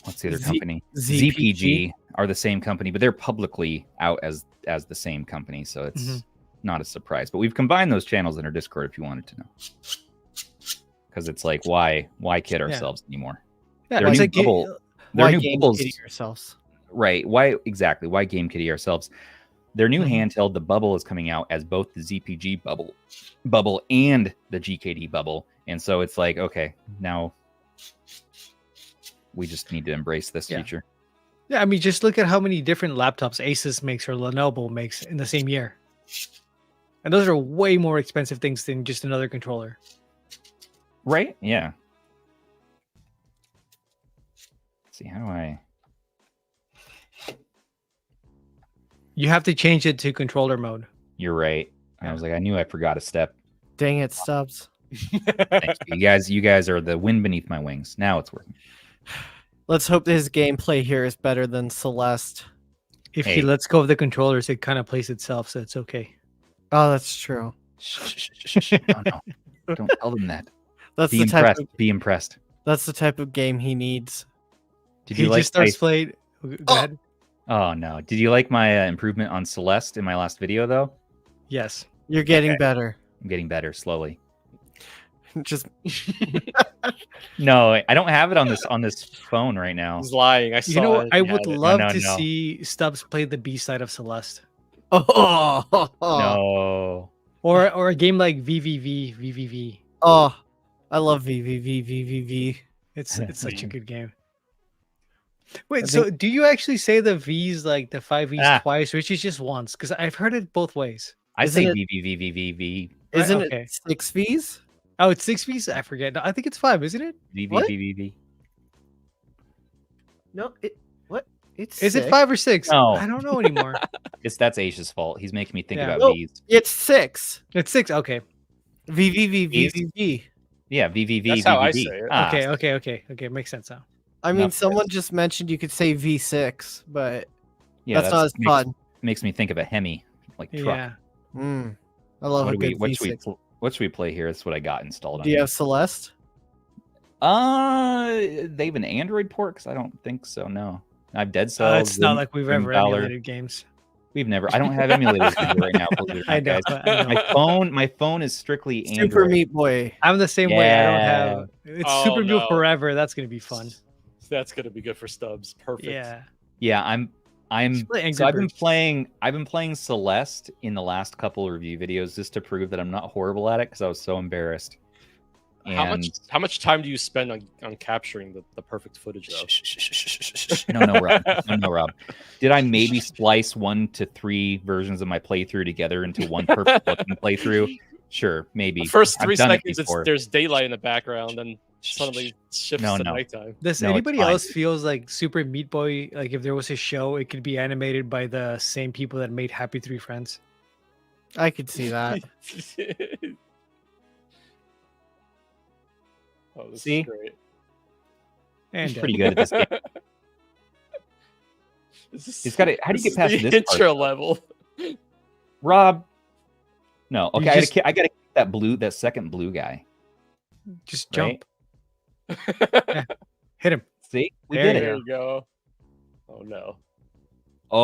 what's the other company? ZPG are the same company, but they're publicly out as the same company, so it's not a surprise. But we've combined those channels in our Discord if you wanted to know. Because it's like, why kid ourselves anymore? Yeah, their new like bubble, why game kitty ourselves? Right. Why exactly? Why game kitty ourselves? Their new handheld, the bubble, is coming out as both the ZPG bubble and the GKD bubble. And so it's like, okay, now we just need to embrace this feature. Yeah, I mean, just look at how many different laptops Asus makes or Lenovo makes in the same year. And those are way more expensive things than just another controller. Right? Yeah. Let's see, how do I... You have to change it to controller mode. You're right. I was like, I knew I forgot a step. Dang it, Stubbs. Thank you. You guys are the wind beneath my wings. Now it's working. Let's hope that his gameplay here is better than Celeste. If he lets go of the controllers, it kind of plays itself, so it's okay. Oh, that's true. Oh, no. Don't tell them that. That's Be impressed. Be impressed. That's the type of game he needs. Did you just starts playing? Go ahead. Oh no! Did you like my improvement on Celeste in my last video, though? Yes. You're getting better. I'm getting better slowly. Just no, I don't have it on this phone right now. He's lying. I saw. I would love to see Stubbs play the B side of Celeste. Oh no! Or a game like VVV. Oh, I love VVV. It's such a good game. Wait, so do you actually say the V's like the 5 V's twice, or is it just once? Because I've heard it both ways. I say VVV. Isn't it 6 V's? Oh, it's 6 V's? I forget. No, I think it's 5, isn't it? VVV. No, what? Is it 5 or 6? No. I don't know anymore. That's Aish's fault. He's making me think about V's. It's 6. It's 6. Okay. VVV. Yeah, VVV. That's how I say it. Okay. Makes sense now. I mean, someone just mentioned you could say V6, but that's not as fun. Makes me think of a Hemi, like truck. Yeah. I love a good V6. What should we play here? That's what I got installed on. Do you have Celeste? They have an Android port? Because I don't think so, no. I have Dead Cells. It's not like we've ever emulated games. We've never. I don't have emulators right now. I know, guys. My phone is strictly Android. Super Meat Boy. I'm the same way. I don't have. It's Super Meat forever. That's gonna be fun. That's gonna be good for Stubbs. Perfect. Yeah. So I've been playing Celeste in the last couple of review videos just to prove that I'm not horrible at it because I was so embarrassed. How much time do you spend on capturing the perfect footage though? No, Rob. Did I maybe splice 1 to 3 versions of my playthrough together into one perfect looking playthrough? Sure, maybe. The first 3 seconds, there's daylight in the background, and suddenly shifts to nighttime. Does anybody else feels like Super Meat Boy? Like if there was a show, it could be animated by the same people that made Happy Tree Friends. I could see that. Oh, this See? is great. And He's pretty good at this game. He's got it. How do you get past this intro part? level? Rob. No. Okay, I gotta keep that second blue guy. Just jump. Yeah. Hit him. See? We did it. There you go. Oh no. Oh.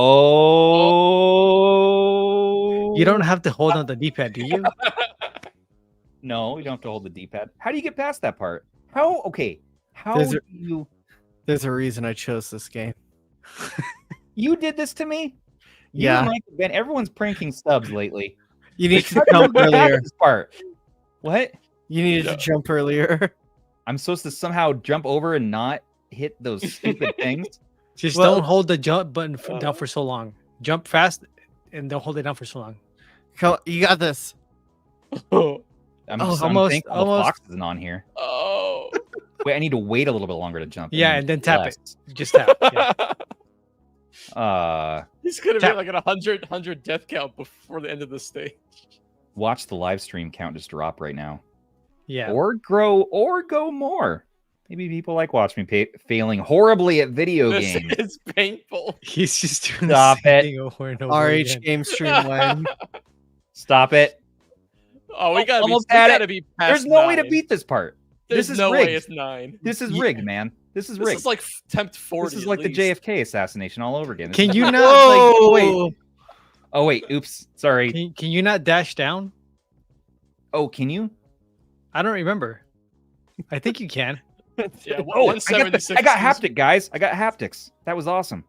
You don't have to hold on the D-pad, do you? No, you don't have to hold the D-pad. How do you get past that part? How? Okay. How There's do you? There's a reason I chose this game. You did this to me? Yeah. You, Mike, Ben, everyone's pranking Stubbs lately. You need to jump earlier. This part. What? You needed to jump earlier. I'm supposed to somehow jump over and not hit those stupid things? Just don't hold the jump button down for so long. Jump fast and don't hold it down for so long. Come, you got this. I'm almost. The fox isn't on here. Oh. Wait, I need to wait a little bit longer to jump. Yeah, and then tap it. Just tap. Yeah. He's gonna be like at 100 death count before the end of the stage. Watch the live stream count just drop right now. Yeah. Or go more. Maybe people like watching me failing horribly at video games. It's painful. He's just doing Stop the same it. thing over and over RH again. game stream when. Stop it. Oh, we gotta be past There's no 9. way to beat this part. There's this is no rigged. way it's 9. This is rigged, man. This is rigged. This is like tempt 40. This is like the JFK assassination all over again. Can you not like wait? Oh wait, oops. Sorry. Can you not dash down? Oh, can you? I don't remember. I think you can. Yeah, Oh, 176. I got haptic, guys. I got haptics. That was awesome.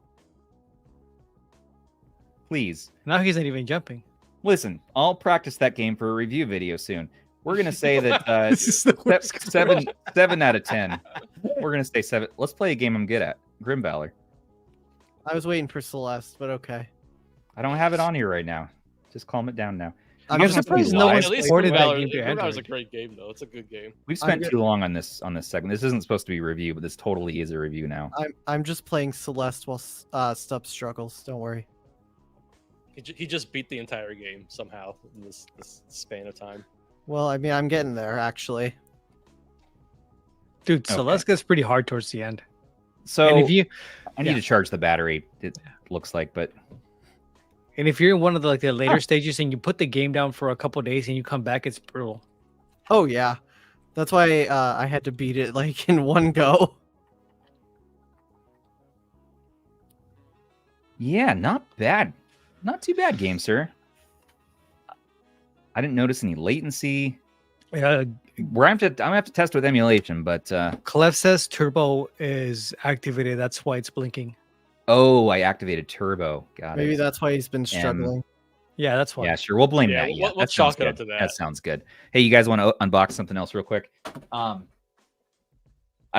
Please. Now he's not even jumping. Listen, I'll practice that game for a review video soon. We're gonna say that This is the worst 7 out of 10. We're gonna say 7. Let's play a game I'm good at. Grim Valor. I was waiting for Celeste, but okay. I don't have it on here right now. Just calm it down now. I'm guys want to surprised be no live? one's At least supported that Valor, game to Valor's a Android. great game though. It's a good game. We've spent too long on this segment. This isn't supposed to be a review, but this totally is a review now. I'm just playing Celeste while Stubbs struggles. Don't worry. He just beat the entire game somehow in this span of time. Well, I mean, I'm getting there actually. Dude, Celeste gets pretty hard towards the end. So And if you I need to charge the battery. It looks like, but and if you're in one of the later stages and you put the game down for a couple days and you come back, it's brutal. Oh yeah, that's why I had to beat it like in one go. yeah, not bad. Not too bad, GameSir. I didn't notice any latency. I'm gonna have to test with emulation, but Clef says turbo is activated. That's why it's blinking. oh, I activated turbo. Got Maybe it. that's why he's been struggling. Yeah, that's why. Yeah, sure. We'll blame that. Yeah, we'll that chalk sounds it up good. to that. That sounds good. Hey, you guys want to unbox something else real quick? I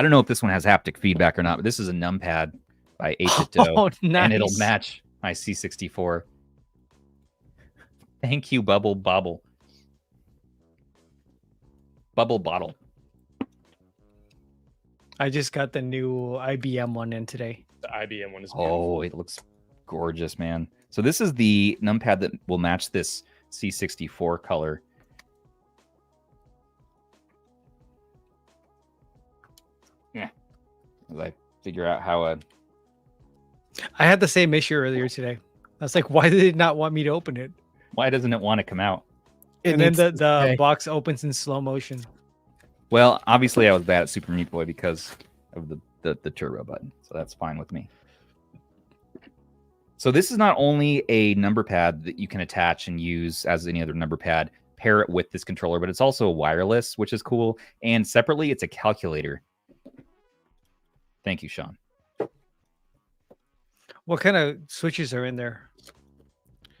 don't know if this one has haptic feedback or not, but this is a Numpad by Aish. Oh, nice. And it'll match my C64. Thank you, Bubble Bobble. Bubble Bottle. I just got the new IBM one in today. The IBM one is beautiful. Oh, it looks gorgeous, man. So this is the Numpad that will match this C64 color. Yeah. As I figure out how I had the same issue earlier today. I was like, why did it not want me to open it? why doesn't it want to come out? And then the box opens in slow motion. Well, obviously I was bad at Super Meat Boy because of the turbo button. So that's fine with me. So this is not only a number pad that you can attach and use as any other number pad, pair it with this controller, but it's also wireless, which is cool. And separately, it's a calculator. Thank you, Sean. What kind of switches are in there?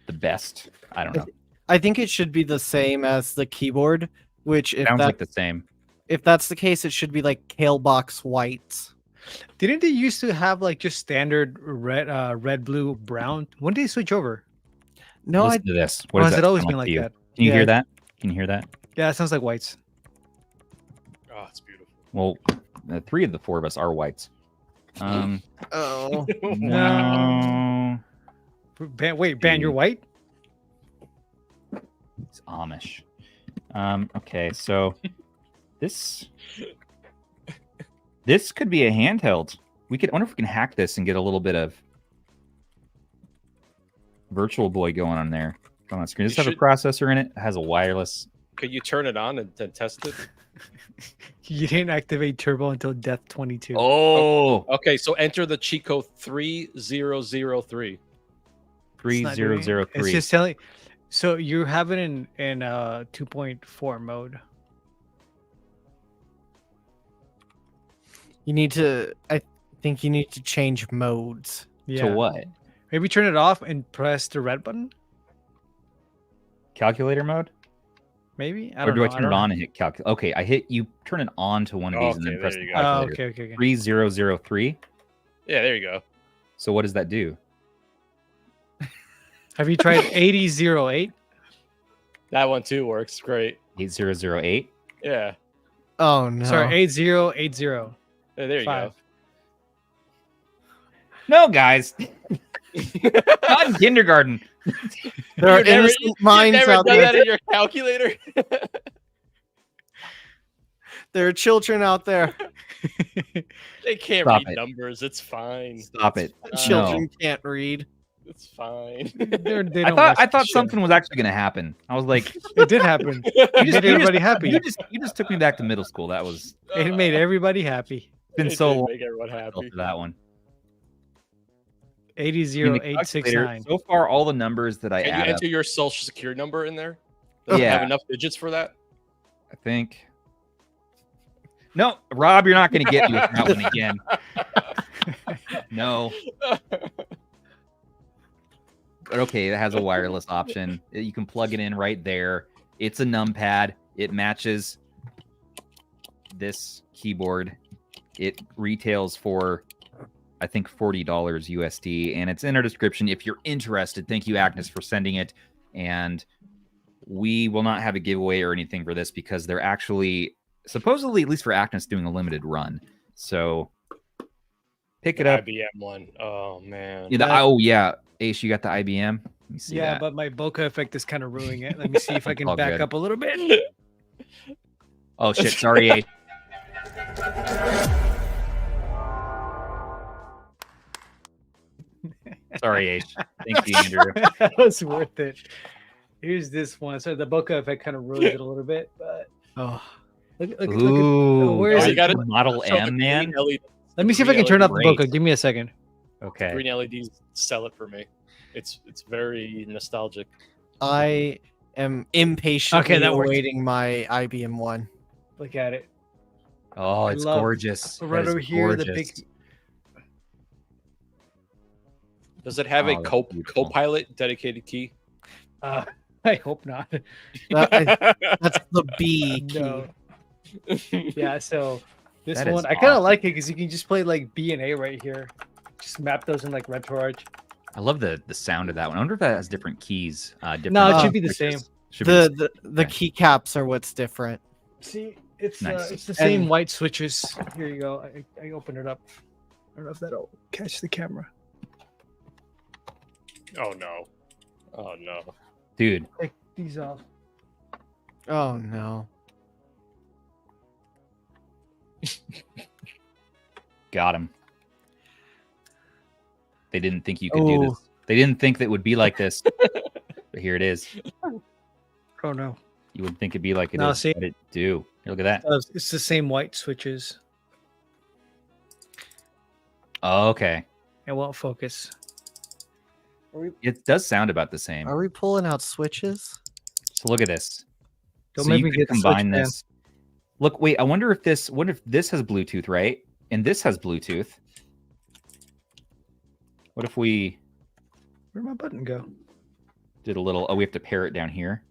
The best. I don't know. I think it should be the same as the keyboard, which if Sounds that like the same. if that's the case, it should be like Kale Box whites. Didn't they used to have like just standard red, blue, brown? When did they switch over? No, Listen to this. Or has it always sound been like to you? that? Can you Yeah. hear that? Can you hear that? Yeah, it sounds like whites. Oh, it's beautiful. Well, 3 of the 4 of us are whites. Oh, No. Wait, Ban, you're white? It's Amish. Okay, so this could be a handheld. I wonder if we can hack this and get a little bit of Virtual Boy going on there. On the screen. Does this have a processor in it? It has a wireless. Could you turn it on and then test it? You didn't activate turbo until Death 22. Oh, Okay, so enter the cheat code 3003. 3003. It's just telling. So you have it in 2.4 mode. you need to. I think you need to change modes. Yeah. To what? Maybe turn it off and press the red button. Calculator mode? Maybe. Or do I turn it on and hit calculate? Okay, I hit you. Turn it on to one of these and then Okay, press there the you go. Oh, calculator. okay. 3003. Yeah, there you go. So what does that do? Have you tried 8008? That one too works great. 8008. Yeah. Oh no! Sorry, 8080. There you go. No, guys. Not in kindergarten. There are You've never- innocent you've minds never out done there. that in your calculator? There are children out there. They can't Stop read it. numbers. It's fine. Stop it. Children can't read. It's fine. They I don't thought watch I the thought show. something was actually going to happen. I was like, It did happen. It made everybody happy. You just took me back to middle school. That was It made everybody happy. been It so did long make everyone happy. for that one. I mean, the 800869. calculator, so far, all the numbers that I Can you add up, enter your social security number in there? Does it Yeah. have enough digits for that? I think. No, Rob, you're not going to get me with that one again. No. But okay, it has a wireless option. You can plug it in right there. It's a numpad. It matches this keyboard. It retails for, I think, $40 USD, and it's in our description if you're interested. Thank you, Agnes, for sending it. And we will not have a giveaway or anything for this because they're actually, supposedly, at least for Agnes, doing a limited run. So pick it up. IBM one. Oh man. Yeah, oh yeah, Aish, you got the IBM. Let me see Yeah, that. but my bokeh effect is kind of ruining it. Let me see if I can All back good. up a little bit. Oh shit, sorry, Aish. Sorry, Aish. Thank you, Andrew. That was worth it. Here's this one. So the bokeh effect kind of ruins it a little bit, but Oh, look at Ooh, where is you it? got it. Model Show the M, man. green LED Let me see if I can turn up the Great. bokeh. Give me a second. Okay. green LEDs sell it for me. It's very nostalgic. I am impatiently Okay, that worked. awaiting my IBM one. Look at it. Oh, I it's love- gorgeous. right That is over here, the gorgeous. big- Does it have Oh, a that's co beautiful. co-pilot dedicated key? I hope not. That's the B key. No. Yeah, so this That is one I kind of awesome. like it because you can just play like B and A right here. Just map those in like RetroArch. I love the sound of that one. I wonder if that has different keys. Different No, it should be the switches. same. Should be the The Okay. keycaps are what's different. See, it's Nice. it's the same And- white switches. Here you go. I opened it up. I don't know if that'll catch the camera. Oh no. Oh no. Dude, Take these off. Oh no. got him. They didn't think you could do Oh. this. They didn't think that it would be like this. But here it is. Oh no, You would think it'd be like it is, No, see? but it do. Here, look at that. it's the same white switches. Oh, okay. It won't focus. It does sound about the same. Are we pulling out switches? So look at this. Don't So make you me could get the switch, combine man. this. Look, wait. I wonder if this. What if this has Bluetooth, right? And this has Bluetooth. What if we Where'd my button go? did a little? Oh, we have to pair it down here.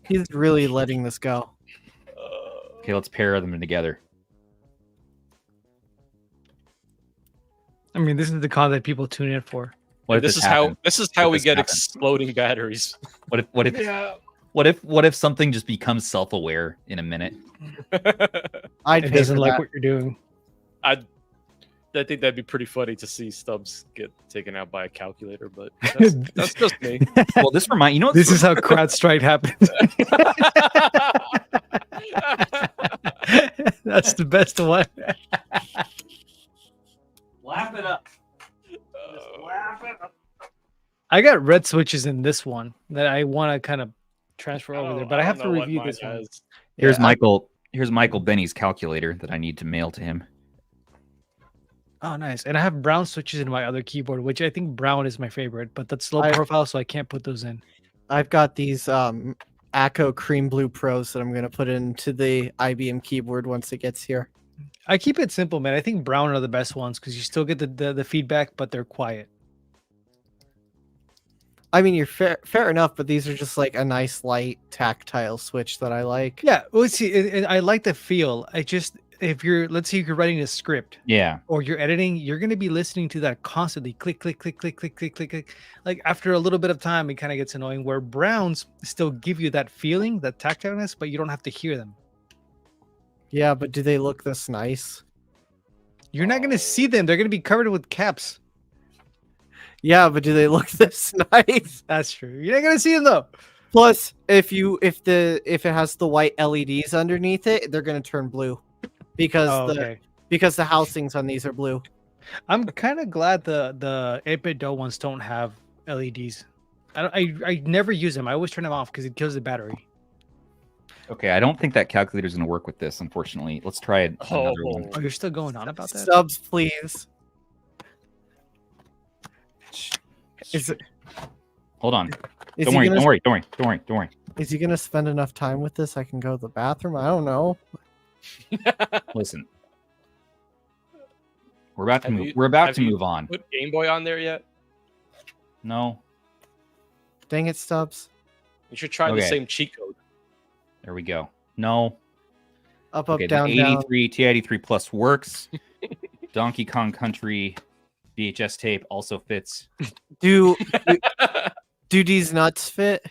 He's really letting this go. Okay, let's pair them together. I mean, this is the content people tune in for. This is how we get exploding batteries. What if something just becomes self-aware in a minute? It doesn't like what you're doing. I think that'd be pretty funny to see Stubbs get taken out by a calculator, but that's just me. Well, this is how CrowdStrike happens. That's the best one. Laugh it up. Laugh it up. I got red switches in this one that I want to kind of transfer over there, but I have to review this one. Here's Michael. Here's Michael Benny's calculator that I need to mail to him. Oh, nice. And I have brown switches in my other keyboard, which I think brown is my favorite, but that's low profile, so I can't put those in. I've got these Acco Cream Blue Pros that I'm going to put into the IBM keyboard once it gets here. I keep it simple, man. I think brown are the best ones because you still get the feedback, but they're quiet. I mean, you're fair enough, but these are just like a nice light tactile switch that I like. Yeah, well, see, I like the feel. Let's say you're writing a script, or you're editing, you're going to be listening to that constantly, click, click, click, click, click, click, click, click. Like after a little bit of time, it kind of gets annoying. Where browns still give you that feeling, that tactileness, but you don't have to hear them. Yeah, but do they look this nice? You're not going to see them. They're going to be covered with caps. Yeah, but do they look this nice? That's true. You're not going to see them though. Plus, if it has the white LEDs underneath it, they're going to turn blue. Because the housings on these are blue. I'm kind of glad the 8-bit Do ones don't have LEDs. I never use them. I always turn them off because it kills the battery. Okay, I don't think that calculator is going to work with this, unfortunately. Let's try another one. Oh, you're still going on about that? Stubbs, please. Hold on. Don't worry. Is he going to spend enough time with this? I can go to the bathroom? I don't know. Listen. We're about to move. We're about to move on. Put Game Boy on there yet? No. Dang it, Stubbs. You should try the same cheat code. There we go. No. Up, down, down. TI-83 Plus works. Donkey Kong Country VHS tape also fits. Do these nuts fit?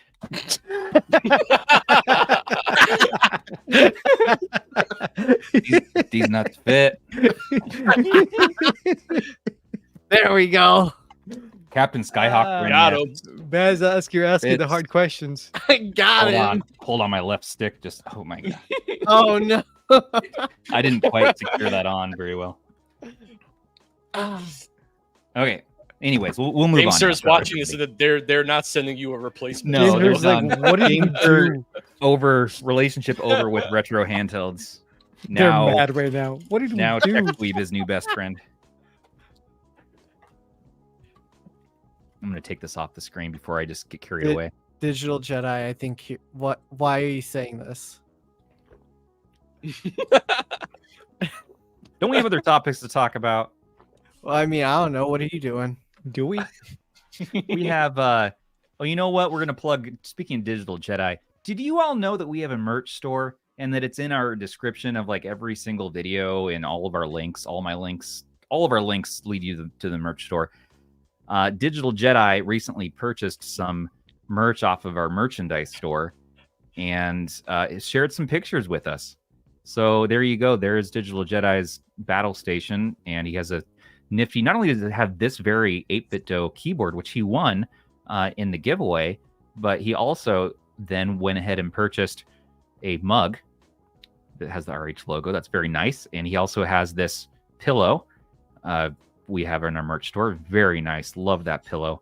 these nuts fit. There we go. Captain Skyhawk. Got him. Baz, you're asking the hard questions. I got him. Hold on my left stick. Just oh my god. Oh no. I didn't quite secure that on very well. Okay. Anyways, we'll move on. GameSir is watching this, so that they're not sending you a replacement. No, there's what do you do? Relationship over with retro handhelds. Now, they're mad right now. What did we do? Now Tech Weeb is new best friend. I'm gonna take this off the screen before I just get carried away. Digital Jedi, I think. Why are you saying this? Don't we have other topics to talk about? Well, I mean, I don't know. What are you doing? Do we? We have. Oh, you know what? We're gonna plug. Speaking of Digital Jedi, did you all know that we have a merch store and that it's in our description of like every single video and all of our links, all of our links lead you to the merch store. Digital Jedi recently purchased some merch off of our merchandise store and shared some pictures with us. So there you go. There's Digital Jedi's battle station, and he has a nifty. Not only does it have this very 8-bit Do keyboard, which he won in the giveaway, but he also then went ahead and purchased a mug that has the RH logo. That's very nice. And he also has this pillow. We have in our merch store. Very nice. Love that pillow.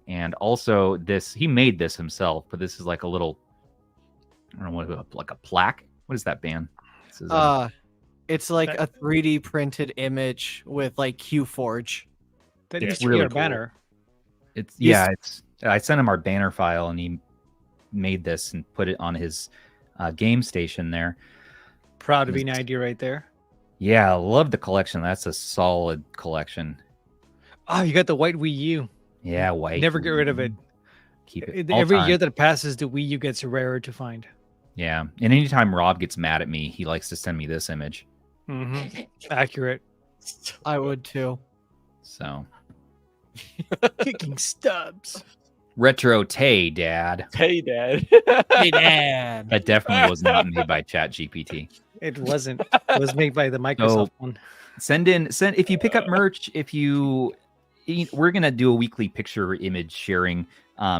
And also this, he made this himself, but this is like a little, I don't know what, like a plaque. What is that, band? This is it's like a 3D printed image with like Qforge. That used to be our banner. I sent him our banner file and he made this and put it on his game station there. Proud to be 90 right there. Yeah, I love the collection. That's a solid collection. Oh, you got the white Wii U. Yeah, white. Never get rid of it. Keep it. Every year that passes, the Wii U gets rarer to find. Yeah, and anytime Rob gets mad at me, he likes to send me this image. Accurate. I would too. So Kicking Stubbs. Retro Tay Dad. Hey, Dad. Hey, Dad. That definitely was not made by ChatGPT. It wasn't. It was made by the Microsoft one. Send if you pick up merch. We're gonna do a weekly picture image sharing.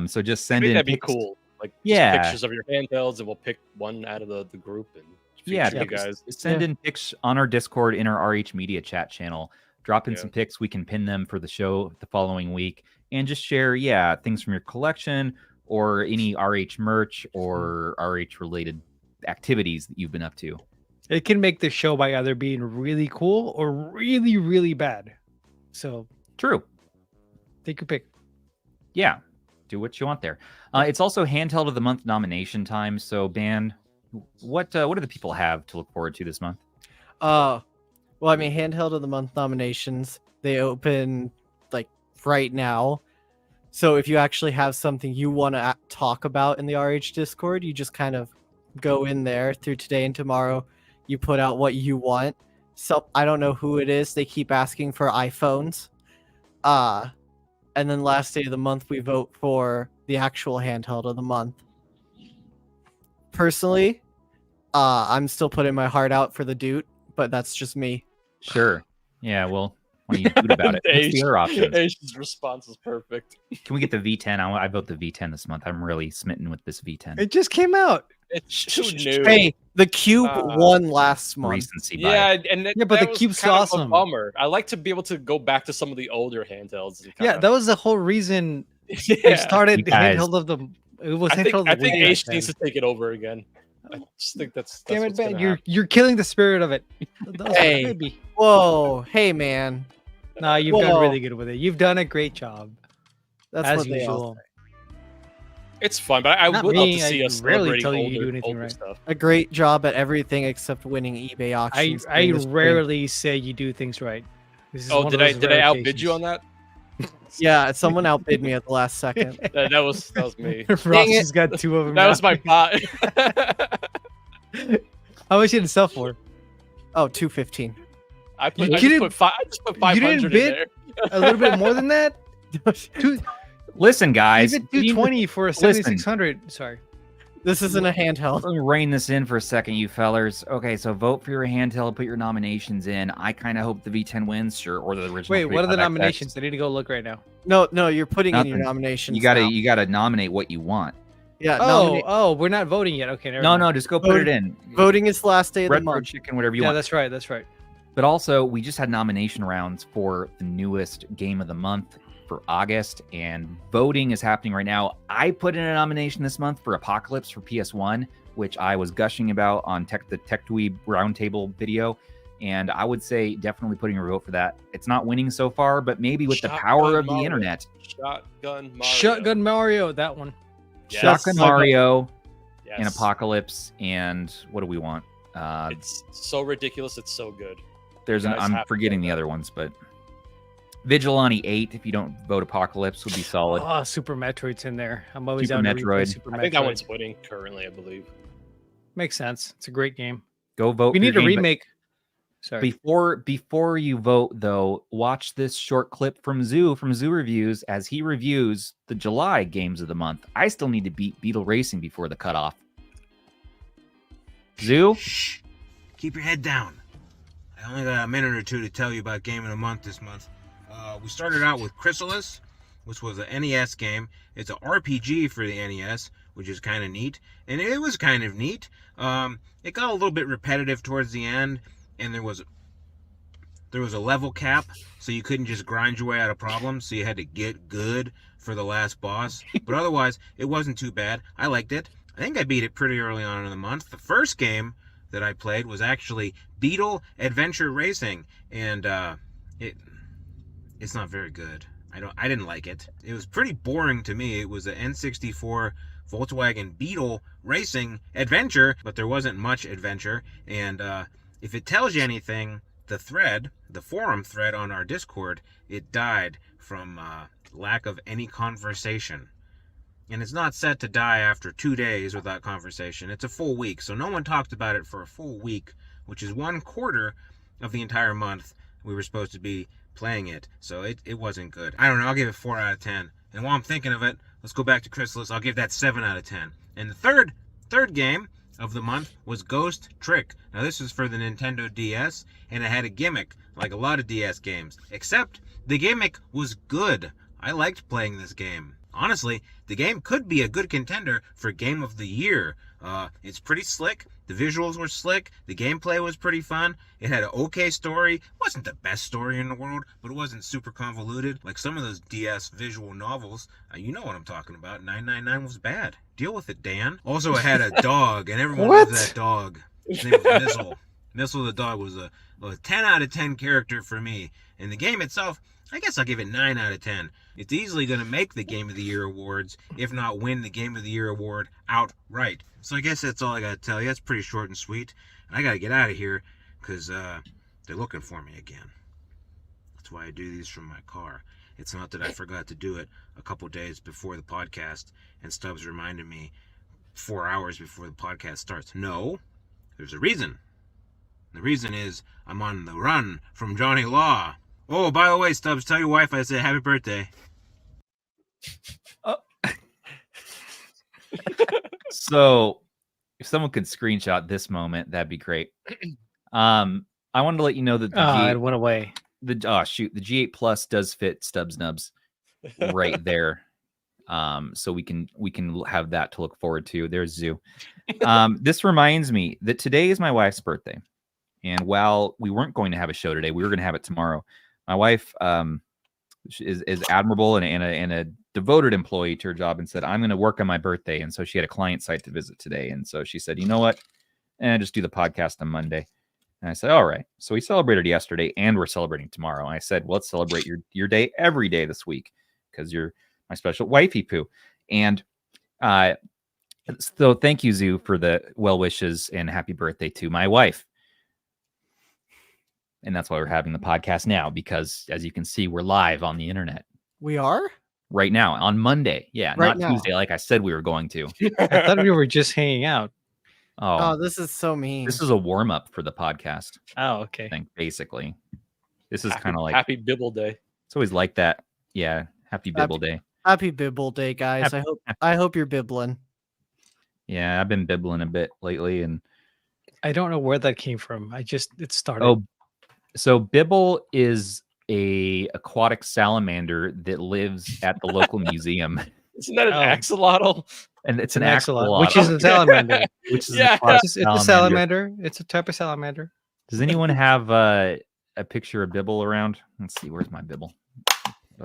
So just send in. That'd be cool. Like pictures of your handhelds, and we'll pick one out of the group and you guys. Send in pics on our Discord in our RH Media chat channel. Drop in some pics. We can pin them for the show the following week, and just share things from your collection or any RH merch or RH related activities that you've been up to. It can make the show by either being really cool or really, really bad. So true. Take your pick. Yeah. Do what you want there. It's also Handheld of the Month nomination time. So, Dan, what do the people have to look forward to this month? Well, I mean, Handheld of the Month nominations, they open like right now. So if you actually have something you want to talk about in the RH Discord, you just kind of go in there through today and tomorrow. You put out what you want. So I don't know who it is. They keep asking for iPhones. And then last day of the month, we vote for the actual Handheld of the Month. Personally, I'm still putting my heart out for the Dude, but that's just me. Sure. Yeah, well, what do you do about it? What's the other options? Aish's response is perfect. Can we get the V10? I vote the V10 this month. I'm really smitten with this V10. It just came out. It's too new. Hey, the Cube won last month. Recency bias. Yeah, but the Cube's awesome. A bummer. I like to be able to go back to some of the older handhelds. And that was the whole reason they started the Handheld of the. It was I think Aish needs to take it over again. I just think that's damn it, Ben. You're killing the spirit of it. Hey, whoa, hey, man. Nah, you've done really good with it. You've done a great job. That's as what they usual. all say. It's fun, but I would love to see us rarely tell celebrating you do anything older right. stuff. A great job at everything except winning eBay auctions. I rarely say you do things right. Did I outbid you on that? Yeah, someone outbid me at the last second. that was me. Ross has got two of them. That was my bot. How much did it sell for? Oh, $215. I just put 500 you didn't bid in there. A little bit more than that? Listen, guys. Even 220 for a 7600. Sorry. This isn't a handheld. Let me rein this in for a second, you fellers. Okay, so vote for your handheld, put your nominations in. I kind of hope the V10 wins, sure, or the original. Wait, what are the nominations? I need to go look right now. No, you're putting in your nominations. You gotta nominate what you want. Yeah. We're not voting yet. Okay. No, just go put it in. Voting is the last day of the month. Chicken, whatever you want. Yeah, that's right. But also, we just had nomination rounds for the newest game of the month for August, and voting is happening right now. I put in a nomination this month for Apocalypse for PS1, which I was gushing about on the TechDweeb Roundtable video, and I would say definitely putting a vote for that. It's not winning so far, but maybe with the power of the internet. Shotgun Mario, that one. Yes. Shotgun Mario, and Apocalypse, and what do we want? It's so ridiculous. It's so good. I'm forgetting the other ones, but Vigilante 8, if you don't vote Apocalypse, would be solid. Oh, Super Metroid's in there. I'm always Super down to Metroid. Super Metroid. I think that one's winning currently, I believe. Makes sense. It's a great game. Go vote. We need a remake. Sorry. Before you vote, though, watch this short clip from Zoo Reviews as he reviews the July games of the month. I still need to beat Beetle Racing before the cutoff. Zoo? Shh. Keep your head down. I only got a minute or two to tell you about Game of the Month this month. We started out with Chrysalis, which was an NES game. It's an RPG for the NES, which is kind of neat. And it was kind of neat. It got a little bit repetitive towards the end, and there was a level cap, so you couldn't just grind your way out of problems, so you had to get good for the last boss. But otherwise, it wasn't too bad. I liked it. I think I beat it pretty early on in the month. The first game that I played was actually Beetle Adventure Racing, and it's not very good. I didn't like it. It was pretty boring to me. It was an N64 Volkswagen Beetle Racing adventure, but there wasn't much adventure. And if it tells you anything, the forum thread on our Discord, it died from lack of any conversation. and it's not set to die after 2 days without conversation. It's a full week, so no one talked about it for a full week, which is 1/4 of the entire month we were supposed to be playing it. So it wasn't good. I don't know, I'll give it 4 out of 10. And while I'm thinking of it, let's go back to Chrysalis. I'll give that 7 out of 10. And the third game of the month was Ghost Trick. Now this is for the Nintendo DS, and it had a gimmick like a lot of DS games, except the gimmick was good. I liked playing this game. Honestly, the game could be a good contender for Game of the Year. It's pretty slick. The visuals were slick. The gameplay was pretty fun. It had an okay story. It wasn't the best story in the world, but it wasn't super convoluted like some of those DS visual novels. You know what I'm talking about. 999 was bad. Deal with it, Dan. Also, it had a dog, and everyone loved that dog. His name was Missile. Missile the dog was a 10 out of 10 character for me. And the game itself, I guess I'll give it 9 out of 10. It's easily going to make the Game of the Year awards, if not win the Game of the Year award outright. So I guess that's all I got to tell you. It's pretty short and sweet. And I got to get out of here because they're looking for me again. That's why I do these from my car. It's not that I forgot to do it a couple days before the podcast and Stubbs reminded me 4 hours before the podcast starts. No, there's a reason. The reason is I'm on the run from Johnny Law. Oh, by the way, Stubbs, tell your wife I said happy birthday. So, if someone could screenshot this moment, that'd be great. I wanted to let you know that it went away. The G8 Plus does fit Stubbs Nubs right there. So we can have that to look forward to. There's Zoo. This reminds me that today is my wife's birthday, and while we weren't going to have a show today, we were going to have it tomorrow. My wife is admirable and a devoted employee to her job, and said, I'm going to work on my birthday. And so she had a client site to visit today. And so she said, you know what? Just do the podcast on Monday. And I said, all right. So we celebrated yesterday and we're celebrating tomorrow. And I said, well, let's celebrate your day every day this week because you're my special wifey poo. And so thank you, Zoo, for the well wishes and happy birthday to my wife. And that's why we're having the podcast now, because as you can see, we're live on the internet. We are? Right now, on Monday. Yeah, right not now. Tuesday, like I said we were going to. I thought we were just hanging out. Oh, this is so mean. This is a warm-up for the podcast. Oh, okay. I think, basically. This is kind of like... Happy Bibble Day. It's always like that. Yeah, happy Bibble Day. Happy Bibble Day, guys. I hope you're bibbling. Yeah, I've been bibbling a bit lately, and... I don't know where that came from. It started. Oh, so Bibble is a aquatic salamander that lives at the local museum. Isn't that an axolotl? And it's an axolotl, which is a salamander. Which is it's a salamander. It's a type of salamander. Does anyone have a picture of Bibble around? Let's see. Where's my Bibble?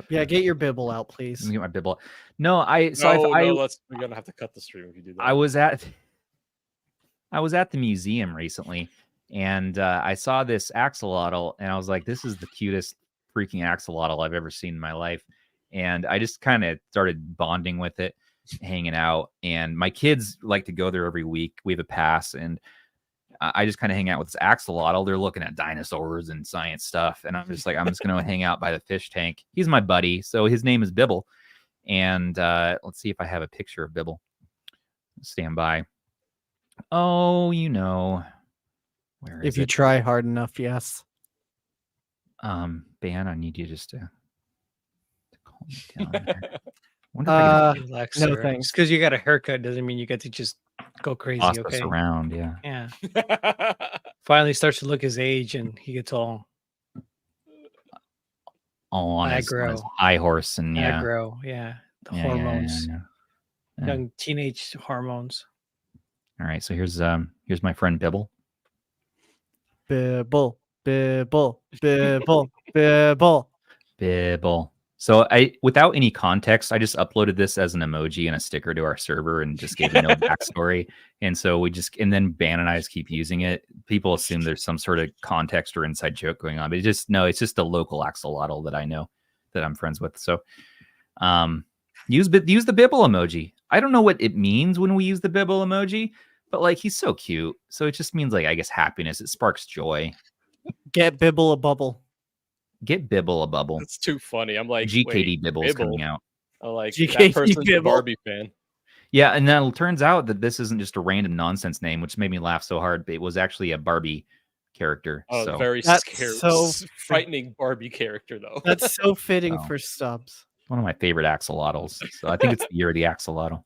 Yeah, get your Bibble out, please. Let me get my Bibble. No, we're gonna have to cut the stream if you do that. I was at the museum recently, and I saw this axolotl, and I was like, "This is the cutest freaking axolotl I've ever seen in my life." And I just kind of started bonding with it, hanging out. And my kids like to go there every week. We have a pass, and I just kind of hang out with this axolotl. They're looking at dinosaurs and science stuff, and I'm just like, I'm just going to hang out by the fish tank. He's my buddy, so his name is Bibble. And let's see if I have a picture of Bibble. Stand by. Oh, you know, where is if you it? Try hard enough, yes. Ben, I need you just to calm me down there. Relax, no sir. thanks. Because you got a haircut doesn't mean you get to just go crazy. Toss Okay. us around, yeah. Yeah. Finally starts to look his age, and he gets all on his high horse, and yeah, aggro. Yeah, the hormones, yeah. young teenage hormones. All right, so here's my friend Bibble. Bibble, Bibble, Bibble, Bibble, Bibble. So without any context, I just uploaded this as an emoji and a sticker to our server and just gave no backstory. And so and then Ban and I just keep using it. People assume there's some sort of context or inside joke going on, but it's just a local axolotl that I know that I'm friends with. So use the Bibble emoji. I don't know what it means when we use the Bibble emoji, but like he's so cute. So it just means like, I guess, happiness. It sparks joy. Get Bibble a bubble. Get Bibble a bubble. It's too funny. I'm like, GKD Bibble's coming out. Like GK, that person's a Barbie fan. Yeah, and then it turns out that this isn't just a random nonsense name, which made me laugh so hard. But it was actually a Barbie character. Oh, so very scary, frightening Barbie character, though. That's so fitting for Stubbs. One of my favorite axolotls. So I think it's the year of the axolotl.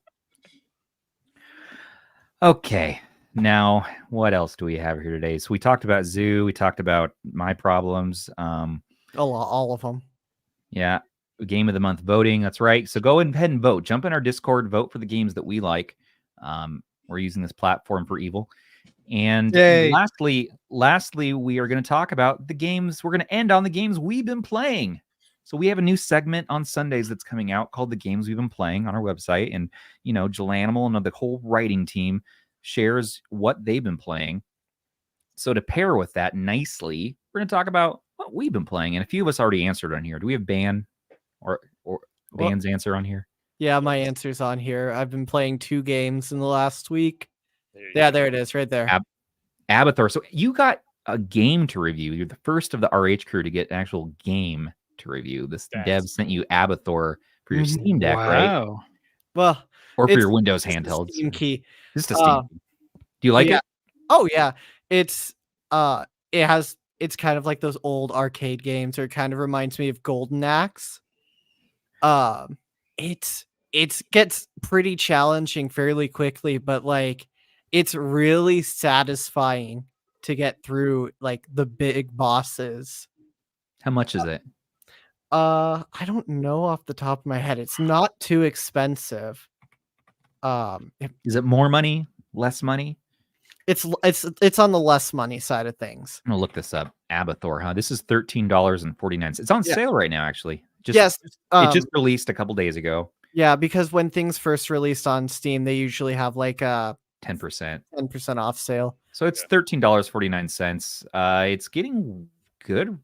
Okay, now what else do we have here today? So we talked about Zoo. We talked about my problems. All of them. Yeah. Game of the month voting. That's right. So go ahead and vote. Jump in our Discord. Vote for the games that we like. We're using this platform for evil. And lastly, we are going to talk about the games. We're going to end on the games we've been playing. So we have a new segment on Sundays that's coming out called The Games We've Been Playing on our website. And, Jelanimal and the whole writing team shares what they've been playing. So to pair with that nicely, we're going to talk about what we've been playing. And a few of us already answered on here. Do we have Ban or Ban's answer on here? Yeah, my answer's on here. I've been playing 2 games in the last week. There it is, right there. Abathor. So you got a game to review. You're the first of the RH crew to get an actual game to review. This dev sent you Abathor for your Steam Deck, right? Well, or for your Windows handhelds. Steam key. Just a Steam key. Do you like it? Oh yeah, it's kind of like those old arcade games, or it kind of reminds me of Golden Axe. It gets pretty challenging fairly quickly, but like it's really satisfying to get through like the big bosses. How much is it? I don't know off the top of my head. It's not too expensive. Is it more money? Less money? It's on the less money side of things. I'm gonna look this up. Abathor, huh? This is $13.49. It's on sale right now, actually. It just released a couple days ago. Yeah, because when things first released on Steam, they usually have like a 10% off sale. So it's $13.49. It's getting good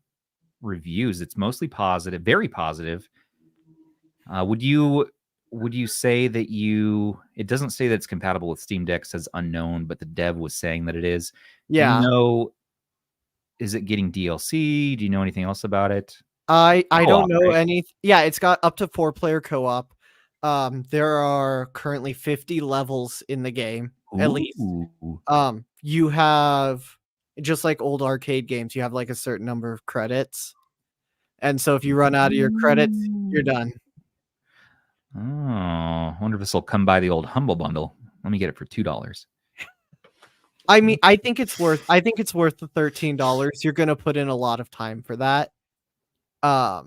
reviews. It's mostly positive, very positive. Would you say that it doesn't say that it's compatible with Steam Deck, says unknown, but the dev was saying that it is. Yeah. Is it getting DLC? Do you know anything else about it? I don't know any. Yeah, it's got up to 4-player co-op. There are currently 50 levels in the game, at least. You have, just like old arcade games, you have like a certain number of credits. And so if you run out of your credits, you're done. Oh, I wonder if this will come by the old Humble Bundle. Let me get it for $2. I mean, I think it's worth the $13. You're gonna put in a lot of time for that. I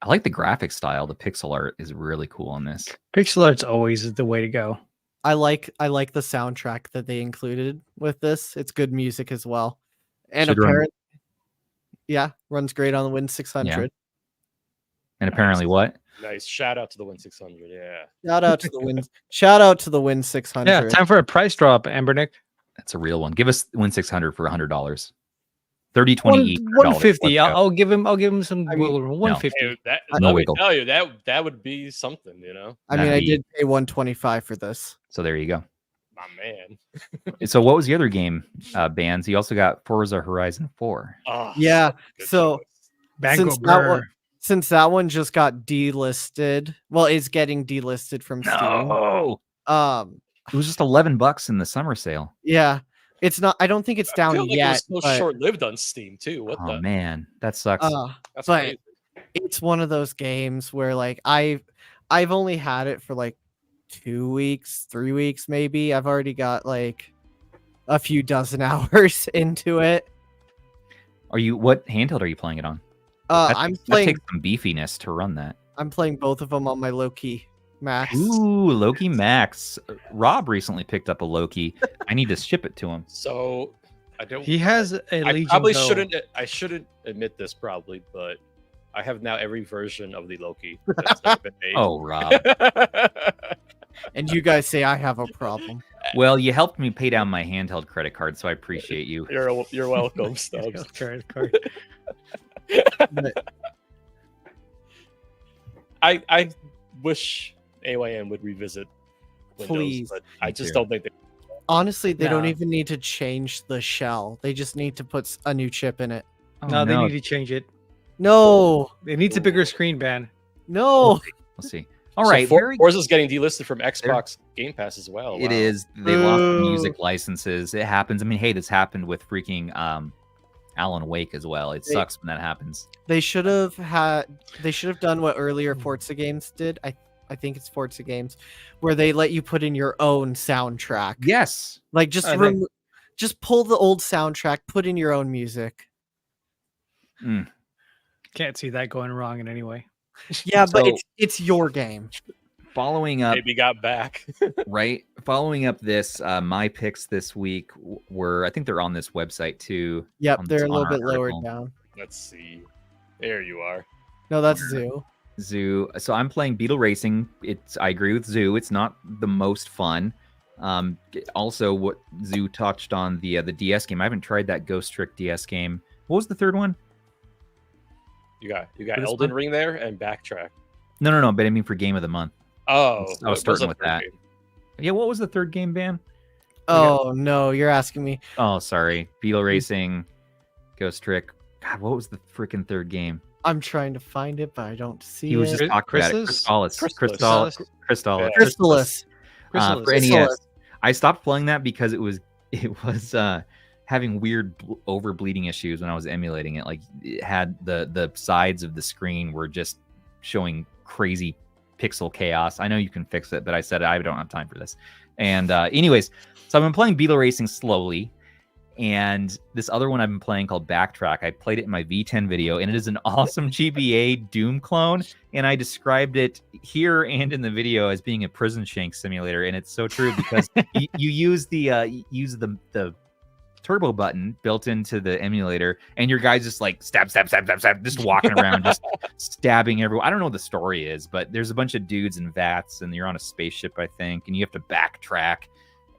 like the graphic style. The pixel art is really cool on this. Pixel art's always the way to go. I like the soundtrack that they included with this. It's good music as well. And apparently, runs great on the Win 600. Yeah. And apparently what? Nice. Shout out to the Win 600. Yeah. Shout out to the Win 600. Yeah, time for a price drop, Ambernick. That's a real one. Give us Win 600 for $100. 30, 20 each. 150. I'll give him some wiggle room. 150. Let me tell you, that would be something, I mean, I did pay 125 for this. So there you go. My man. So what was the other game, Bands? You also got Forza Horizon 4. Oh, yeah. So since that one just got delisted, is getting delisted from Steam. No. It was just $11 in the summer sale. Yeah. It's not. I don't think it's down yet. It was so short-lived on Steam too. Oh man, that sucks. That's but crazy. It's one of those games where like I've only had it for like 2 weeks, 3 weeks maybe. I've already got like a few dozen hours into it. What handheld are you playing it on? That takes some beefiness to run that. I'm playing both of them on my Loki Max. Ooh, Loki Max. Rob recently picked up a Loki. I need to ship it to him. So I don't. He has a Legion. I probably shouldn't. I shouldn't admit this probably, but I have now every version of the Loki that's ever been made. Oh, Rob. And you guys say I have a problem. Well, you helped me pay down my handheld credit card, so I appreciate you. You're welcome, Stubbs. Credit card. I wish AYN would revisit Windows, please, but I just don't think they. Honestly, they don't even need to change the shell. They just need to put a new chip in it. No, they need to change it. No, it needs a bigger screen, Ben. No. Let's see. All right, Forza's getting delisted from Xbox Game Pass as well. It is. They lost the music licenses. It happens. I mean, hey, this happened with freaking Alan Wake as well. It sucks when that happens. They should have done what earlier Forza games did. I think it's Forza games, where they let you put in your own soundtrack. Yes. Like just pull the old soundtrack, put in your own music. Can't see that going wrong in any way. Yeah, but it's your game. Following up, maybe got back. Right. Following up this, my picks this week were, I think they're on this website too. Yep, they're a little bit lower down. Let's see. There you are. No, that's Zoo. So I'm playing Beetle Racing. I agree with Zoo. It's not the most fun. Also, what Zoo touched on the DS game. I haven't tried that Ghost Trick DS game. What was the third one? You got Elden Ring there and Backtrack. No. But I mean for Game of the Month. Oh, I was starting with that. Game? Yeah, what was the third game, Ban? Oh no, you're asking me. Oh, sorry. Beetle Racing, Ghost Trick. God, what was the freaking third game? I'm trying to find it, but I don't see it. He was just talking about it. Crystalis. For NES. I stopped playing that because it was having weird overbleeding issues when I was emulating it. Like it had the sides of the screen were just showing crazy pixel chaos. I know you can fix it, but I said I don't have time for this. And anyways, so I've been playing Beetle Racing slowly. And this other one I've been playing called Backtrack, I played it in my V10 video, and it is an awesome GBA Doom clone. And I described it here and in the video as being a prison shank simulator, and it's so true because you use the turbo button built into the emulator, and your guy's just like stab, just walking around, just stabbing everyone. I don't know what the story is, but there's a bunch of dudes in vats, and you're on a spaceship, I think, and you have to backtrack,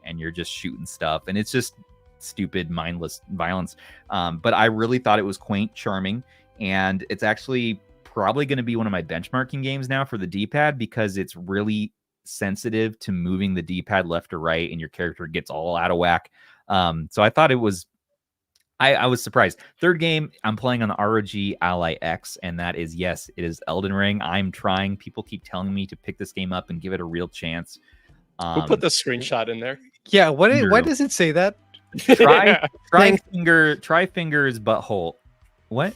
and you're just shooting stuff, and it's just stupid, mindless violence. But I really thought it was quaint, charming, and it's actually probably going to be one of my benchmarking games now for the D-pad because it's really sensitive to moving the D-pad left or right, and your character gets all out of whack. So I thought it was, I was surprised. Third game, I'm playing on the ROG Ally X, and that is, yes, it is Elden Ring. I'm trying. People keep telling me to pick this game up and give it a real chance. Who put the screenshot in there? Yeah, why does it say that? Try fingers butthole. What?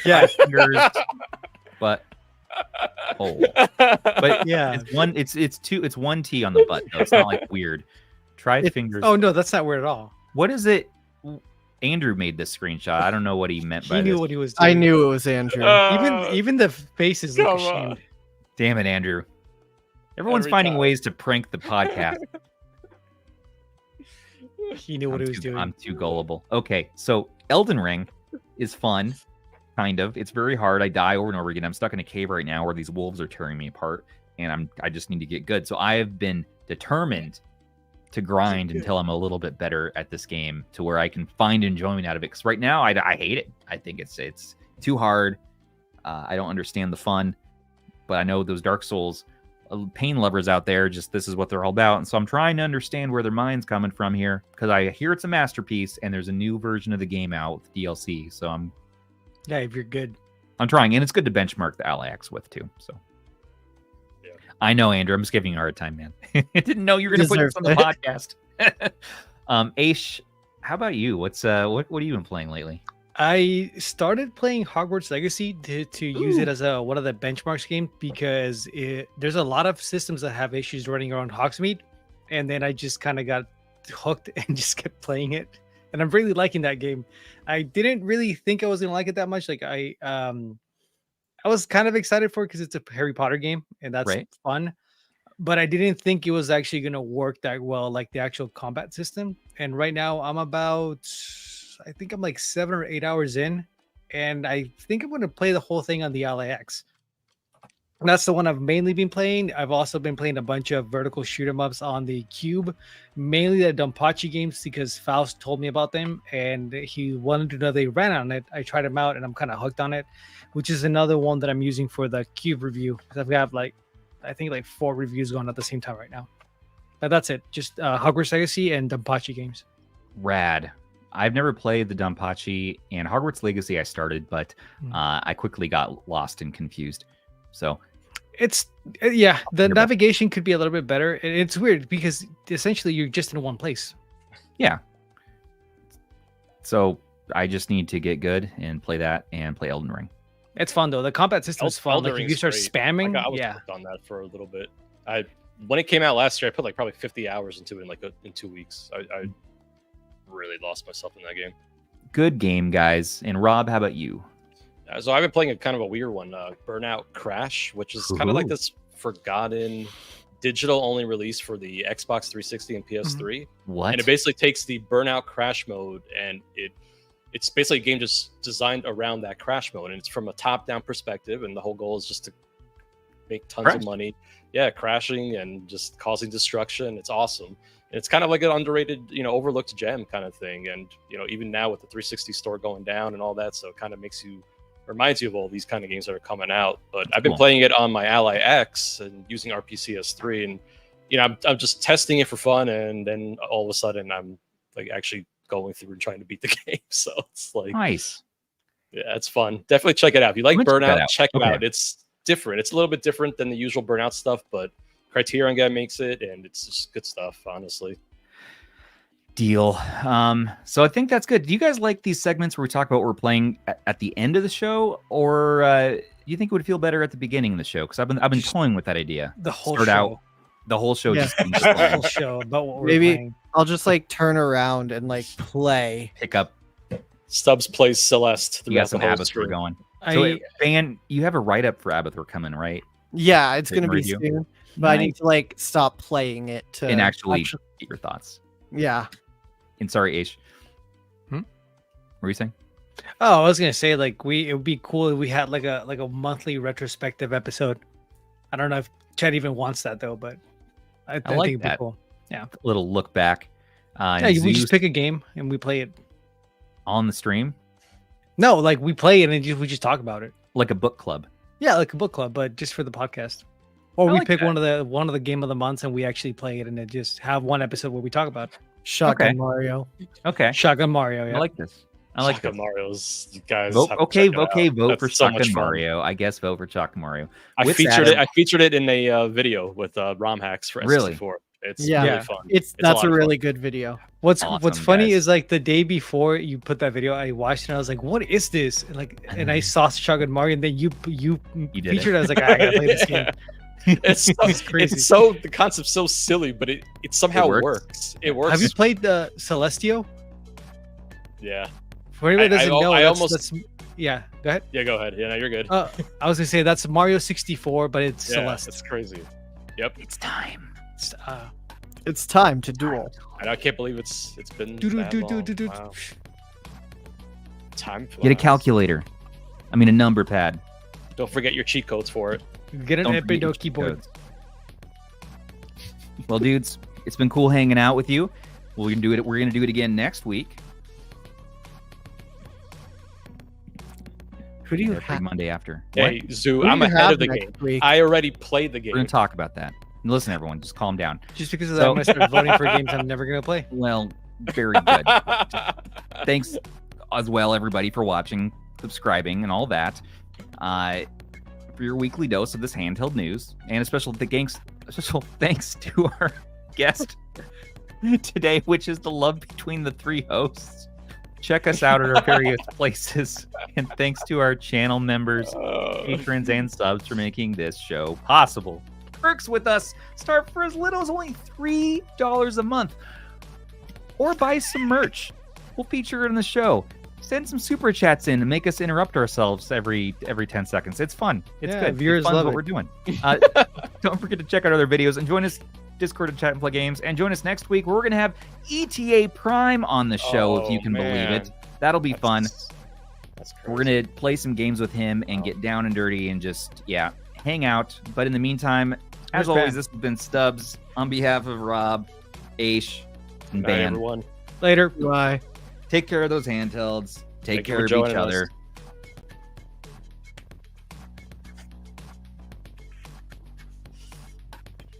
Yeah, fingers butt hole. But yeah, it's one T on the butt though. It's not like weird. Try fingers. Oh no, that's not weird at all. What is it? Andrew made this screenshot. I don't know what he meant by this. He knew what he was doing. I knew it was Andrew. Even the faces look ashamed. Damn it, Andrew. Everyone's finding ways to prank the podcast. He knew what he was doing. I'm too gullible. Okay, so Elden Ring is fun, kind of. It's very hard. I die over and over again. I'm stuck in a cave right now where these wolves are tearing me apart, and I just need to get good. So I have been determined to grind until I'm a little bit better at this game to where I can find enjoyment out of it. Because right now I hate it. I think it's too hard. I don't understand the fun, but I know those Dark Souls pain lovers out there, just this is what they're all about. And so I'm trying to understand where their mind's coming from here, because I hear it's a masterpiece and there's a new version of the game out with DLC. So if you're good, I'm trying, and it's good to benchmark the Ally X with too. So yeah. I know, Andrew, I'm just giving you a hard time, man. I didn't know you were going to put this on the podcast. Aish, how about you? What have you been playing lately? I started playing Hogwarts Legacy to use it as one of the benchmarks games because there's a lot of systems that have issues running around Hogsmeade, and then I just kind of got hooked and just kept playing it, and I'm really liking that game. I didn't really think I was gonna like it that much. Like I was kind of excited for it because it's a Harry Potter game, and that's fun, but I didn't think it was actually gonna work that well, like the actual combat system. And right now I think I'm like 7 or 8 hours in, and I think I'm going to play the whole thing on the Ally X. And that's the one I've mainly been playing. I've also been playing a bunch of vertical shoot 'em ups on the Cube, mainly the Donpachi games because Faust told me about them and he wanted to know they ran on it. I tried them out and I'm kind of hooked on it, which is another one that I'm using for the Cube review. I've got I think 4 reviews going at the same time right now. But that's it. Just Hogwarts Legacy and Donpachi games. Rad. I've never played the Donpachi, and Hogwarts Legacy I started, but I quickly got lost and confused. So It's the navigation could be a little bit better. It's weird because essentially you're just in one place. Yeah. So I just need to get good and play that and play Elden Ring. It's fun though. The combat system is fun. Like if you start spamming, I was hooked on that for a little bit. When it came out last year, I put like probably 50 hours into it in 2 weeks. I really lost myself in that game. Good game, guys. And Rob, how about you? So I've been playing a kind of a weird one, Burnout Crash, which is kind of like this forgotten digital only release for the Xbox 360 and PS3. What? And it basically takes the Burnout Crash mode and it's basically a game just designed around that crash mode, and it's from a top-down perspective, and the whole goal is just to make tons of money. Yeah, crashing and just causing destruction. It's awesome. And it's kind of like an underrated, overlooked gem kind of thing. And even now with the 360 store going down and all that, so it kind of reminds you of all these kind of games that are coming out. But I've been playing it on my Ally X and using RPCS3, and I'm just testing it for fun, and then all of a sudden I'm like actually going through and trying to beat the game. So it's like nice. Yeah, it's fun. Definitely check it out. If you like Burnout, check it out. It's different. It's a little bit different than the usual Burnout stuff, but Criterion guy makes it, and it's just good stuff, honestly. Deal. So I think that's good. Do you guys like these segments where we talk about what we're playing at the end of the show, or do you think it would feel better at the beginning of the show? Because I've been toying with that idea. The whole show. The whole show. Yeah. Just the whole show about what we're playing. I'll just like turn around and like play. Pick up. Stubbs plays Celeste. You got some Abathur going. So, Van, you have a write-up for Abathur coming, right? Yeah, it's going to be soon. But I need to like stop playing it and actually get your thoughts. Yeah. And sorry, Aish. What were you saying? Oh, I was gonna say like it would be cool if we had like a monthly retrospective episode. I don't know if Chad even wants that though, but I like think it'd be cool. Yeah, a little look back. Yeah, we just pick a game and we play it on the stream. No, like we play it and we just talk about it, like a book club. Yeah, like a book club, but just for the podcast. Or we pick one of the game of the months and we actually play it and then just have one episode where we talk about it. Shotgun Mario. Okay. Shotgun Mario. Yeah. I like this. I like Shotgun Mario's. You guys. Vote for Shotgun Mario. I guess vote for Shotgun Mario. I featured it in a video with ROM hacks for S4E24. It's really fun. That's a really good video. What's funny is like the day before you put that video, I watched it and I was like, "What is this?" And I saw Shotgun Mario, and then you featured it. I was like, "I gotta play this game." It's crazy. It's so the concept's so silly, but it somehow works. It works. Have you played the Celestio? Yeah. For anyone that doesn't know, that's yeah. Go ahead. Yeah, go ahead. Yeah, no, you're good. I was gonna say that's Mario 64, but it's Celeste. It's crazy. Yep. It's time. It's time to duel. I can't believe it's been that long. Wow. Time. Get a calculator. I mean, a number pad. Don't forget your cheat codes for it. Get an Epido keyboard. Well, dudes, it's been cool hanging out with you. We're gonna do it again next week. Who do you have Monday after? Hey, Zoo, I'm ahead of the game. Week? I already played the game. We're gonna talk about that. Listen, everyone, just calm down. Just because of that, I'm gonna start voting for games I'm never gonna play. Well, very good. Thanks as well, everybody, for watching, subscribing, and all that. For your weekly dose of this handheld news, and a special thanks to our guest today, which is the love between the three hosts. Check us out at our various places, and thanks to our channel members, patrons, and subs for making this show possible. Perks with us start for as little as only $3 a month, or buy some merch. We'll feature it in the show. Send some super chats in and make us interrupt ourselves every 10 seconds. It's fun. It's good. Viewers it's fun love what we're doing. Don't forget to check out other videos and join us Discord to chat and play games. And join us next week where we're going to have ETA Prime on the show, if you can believe it. That'll be fun. That's crazy. We're going to play some games with him and get down and dirty and just, hang out. But in the meantime, as always, this has been Stubbs on behalf of Rob, Aish, and Bye, Ban. everyone. Later. Bye. Take care of those handhelds. Take care of each other.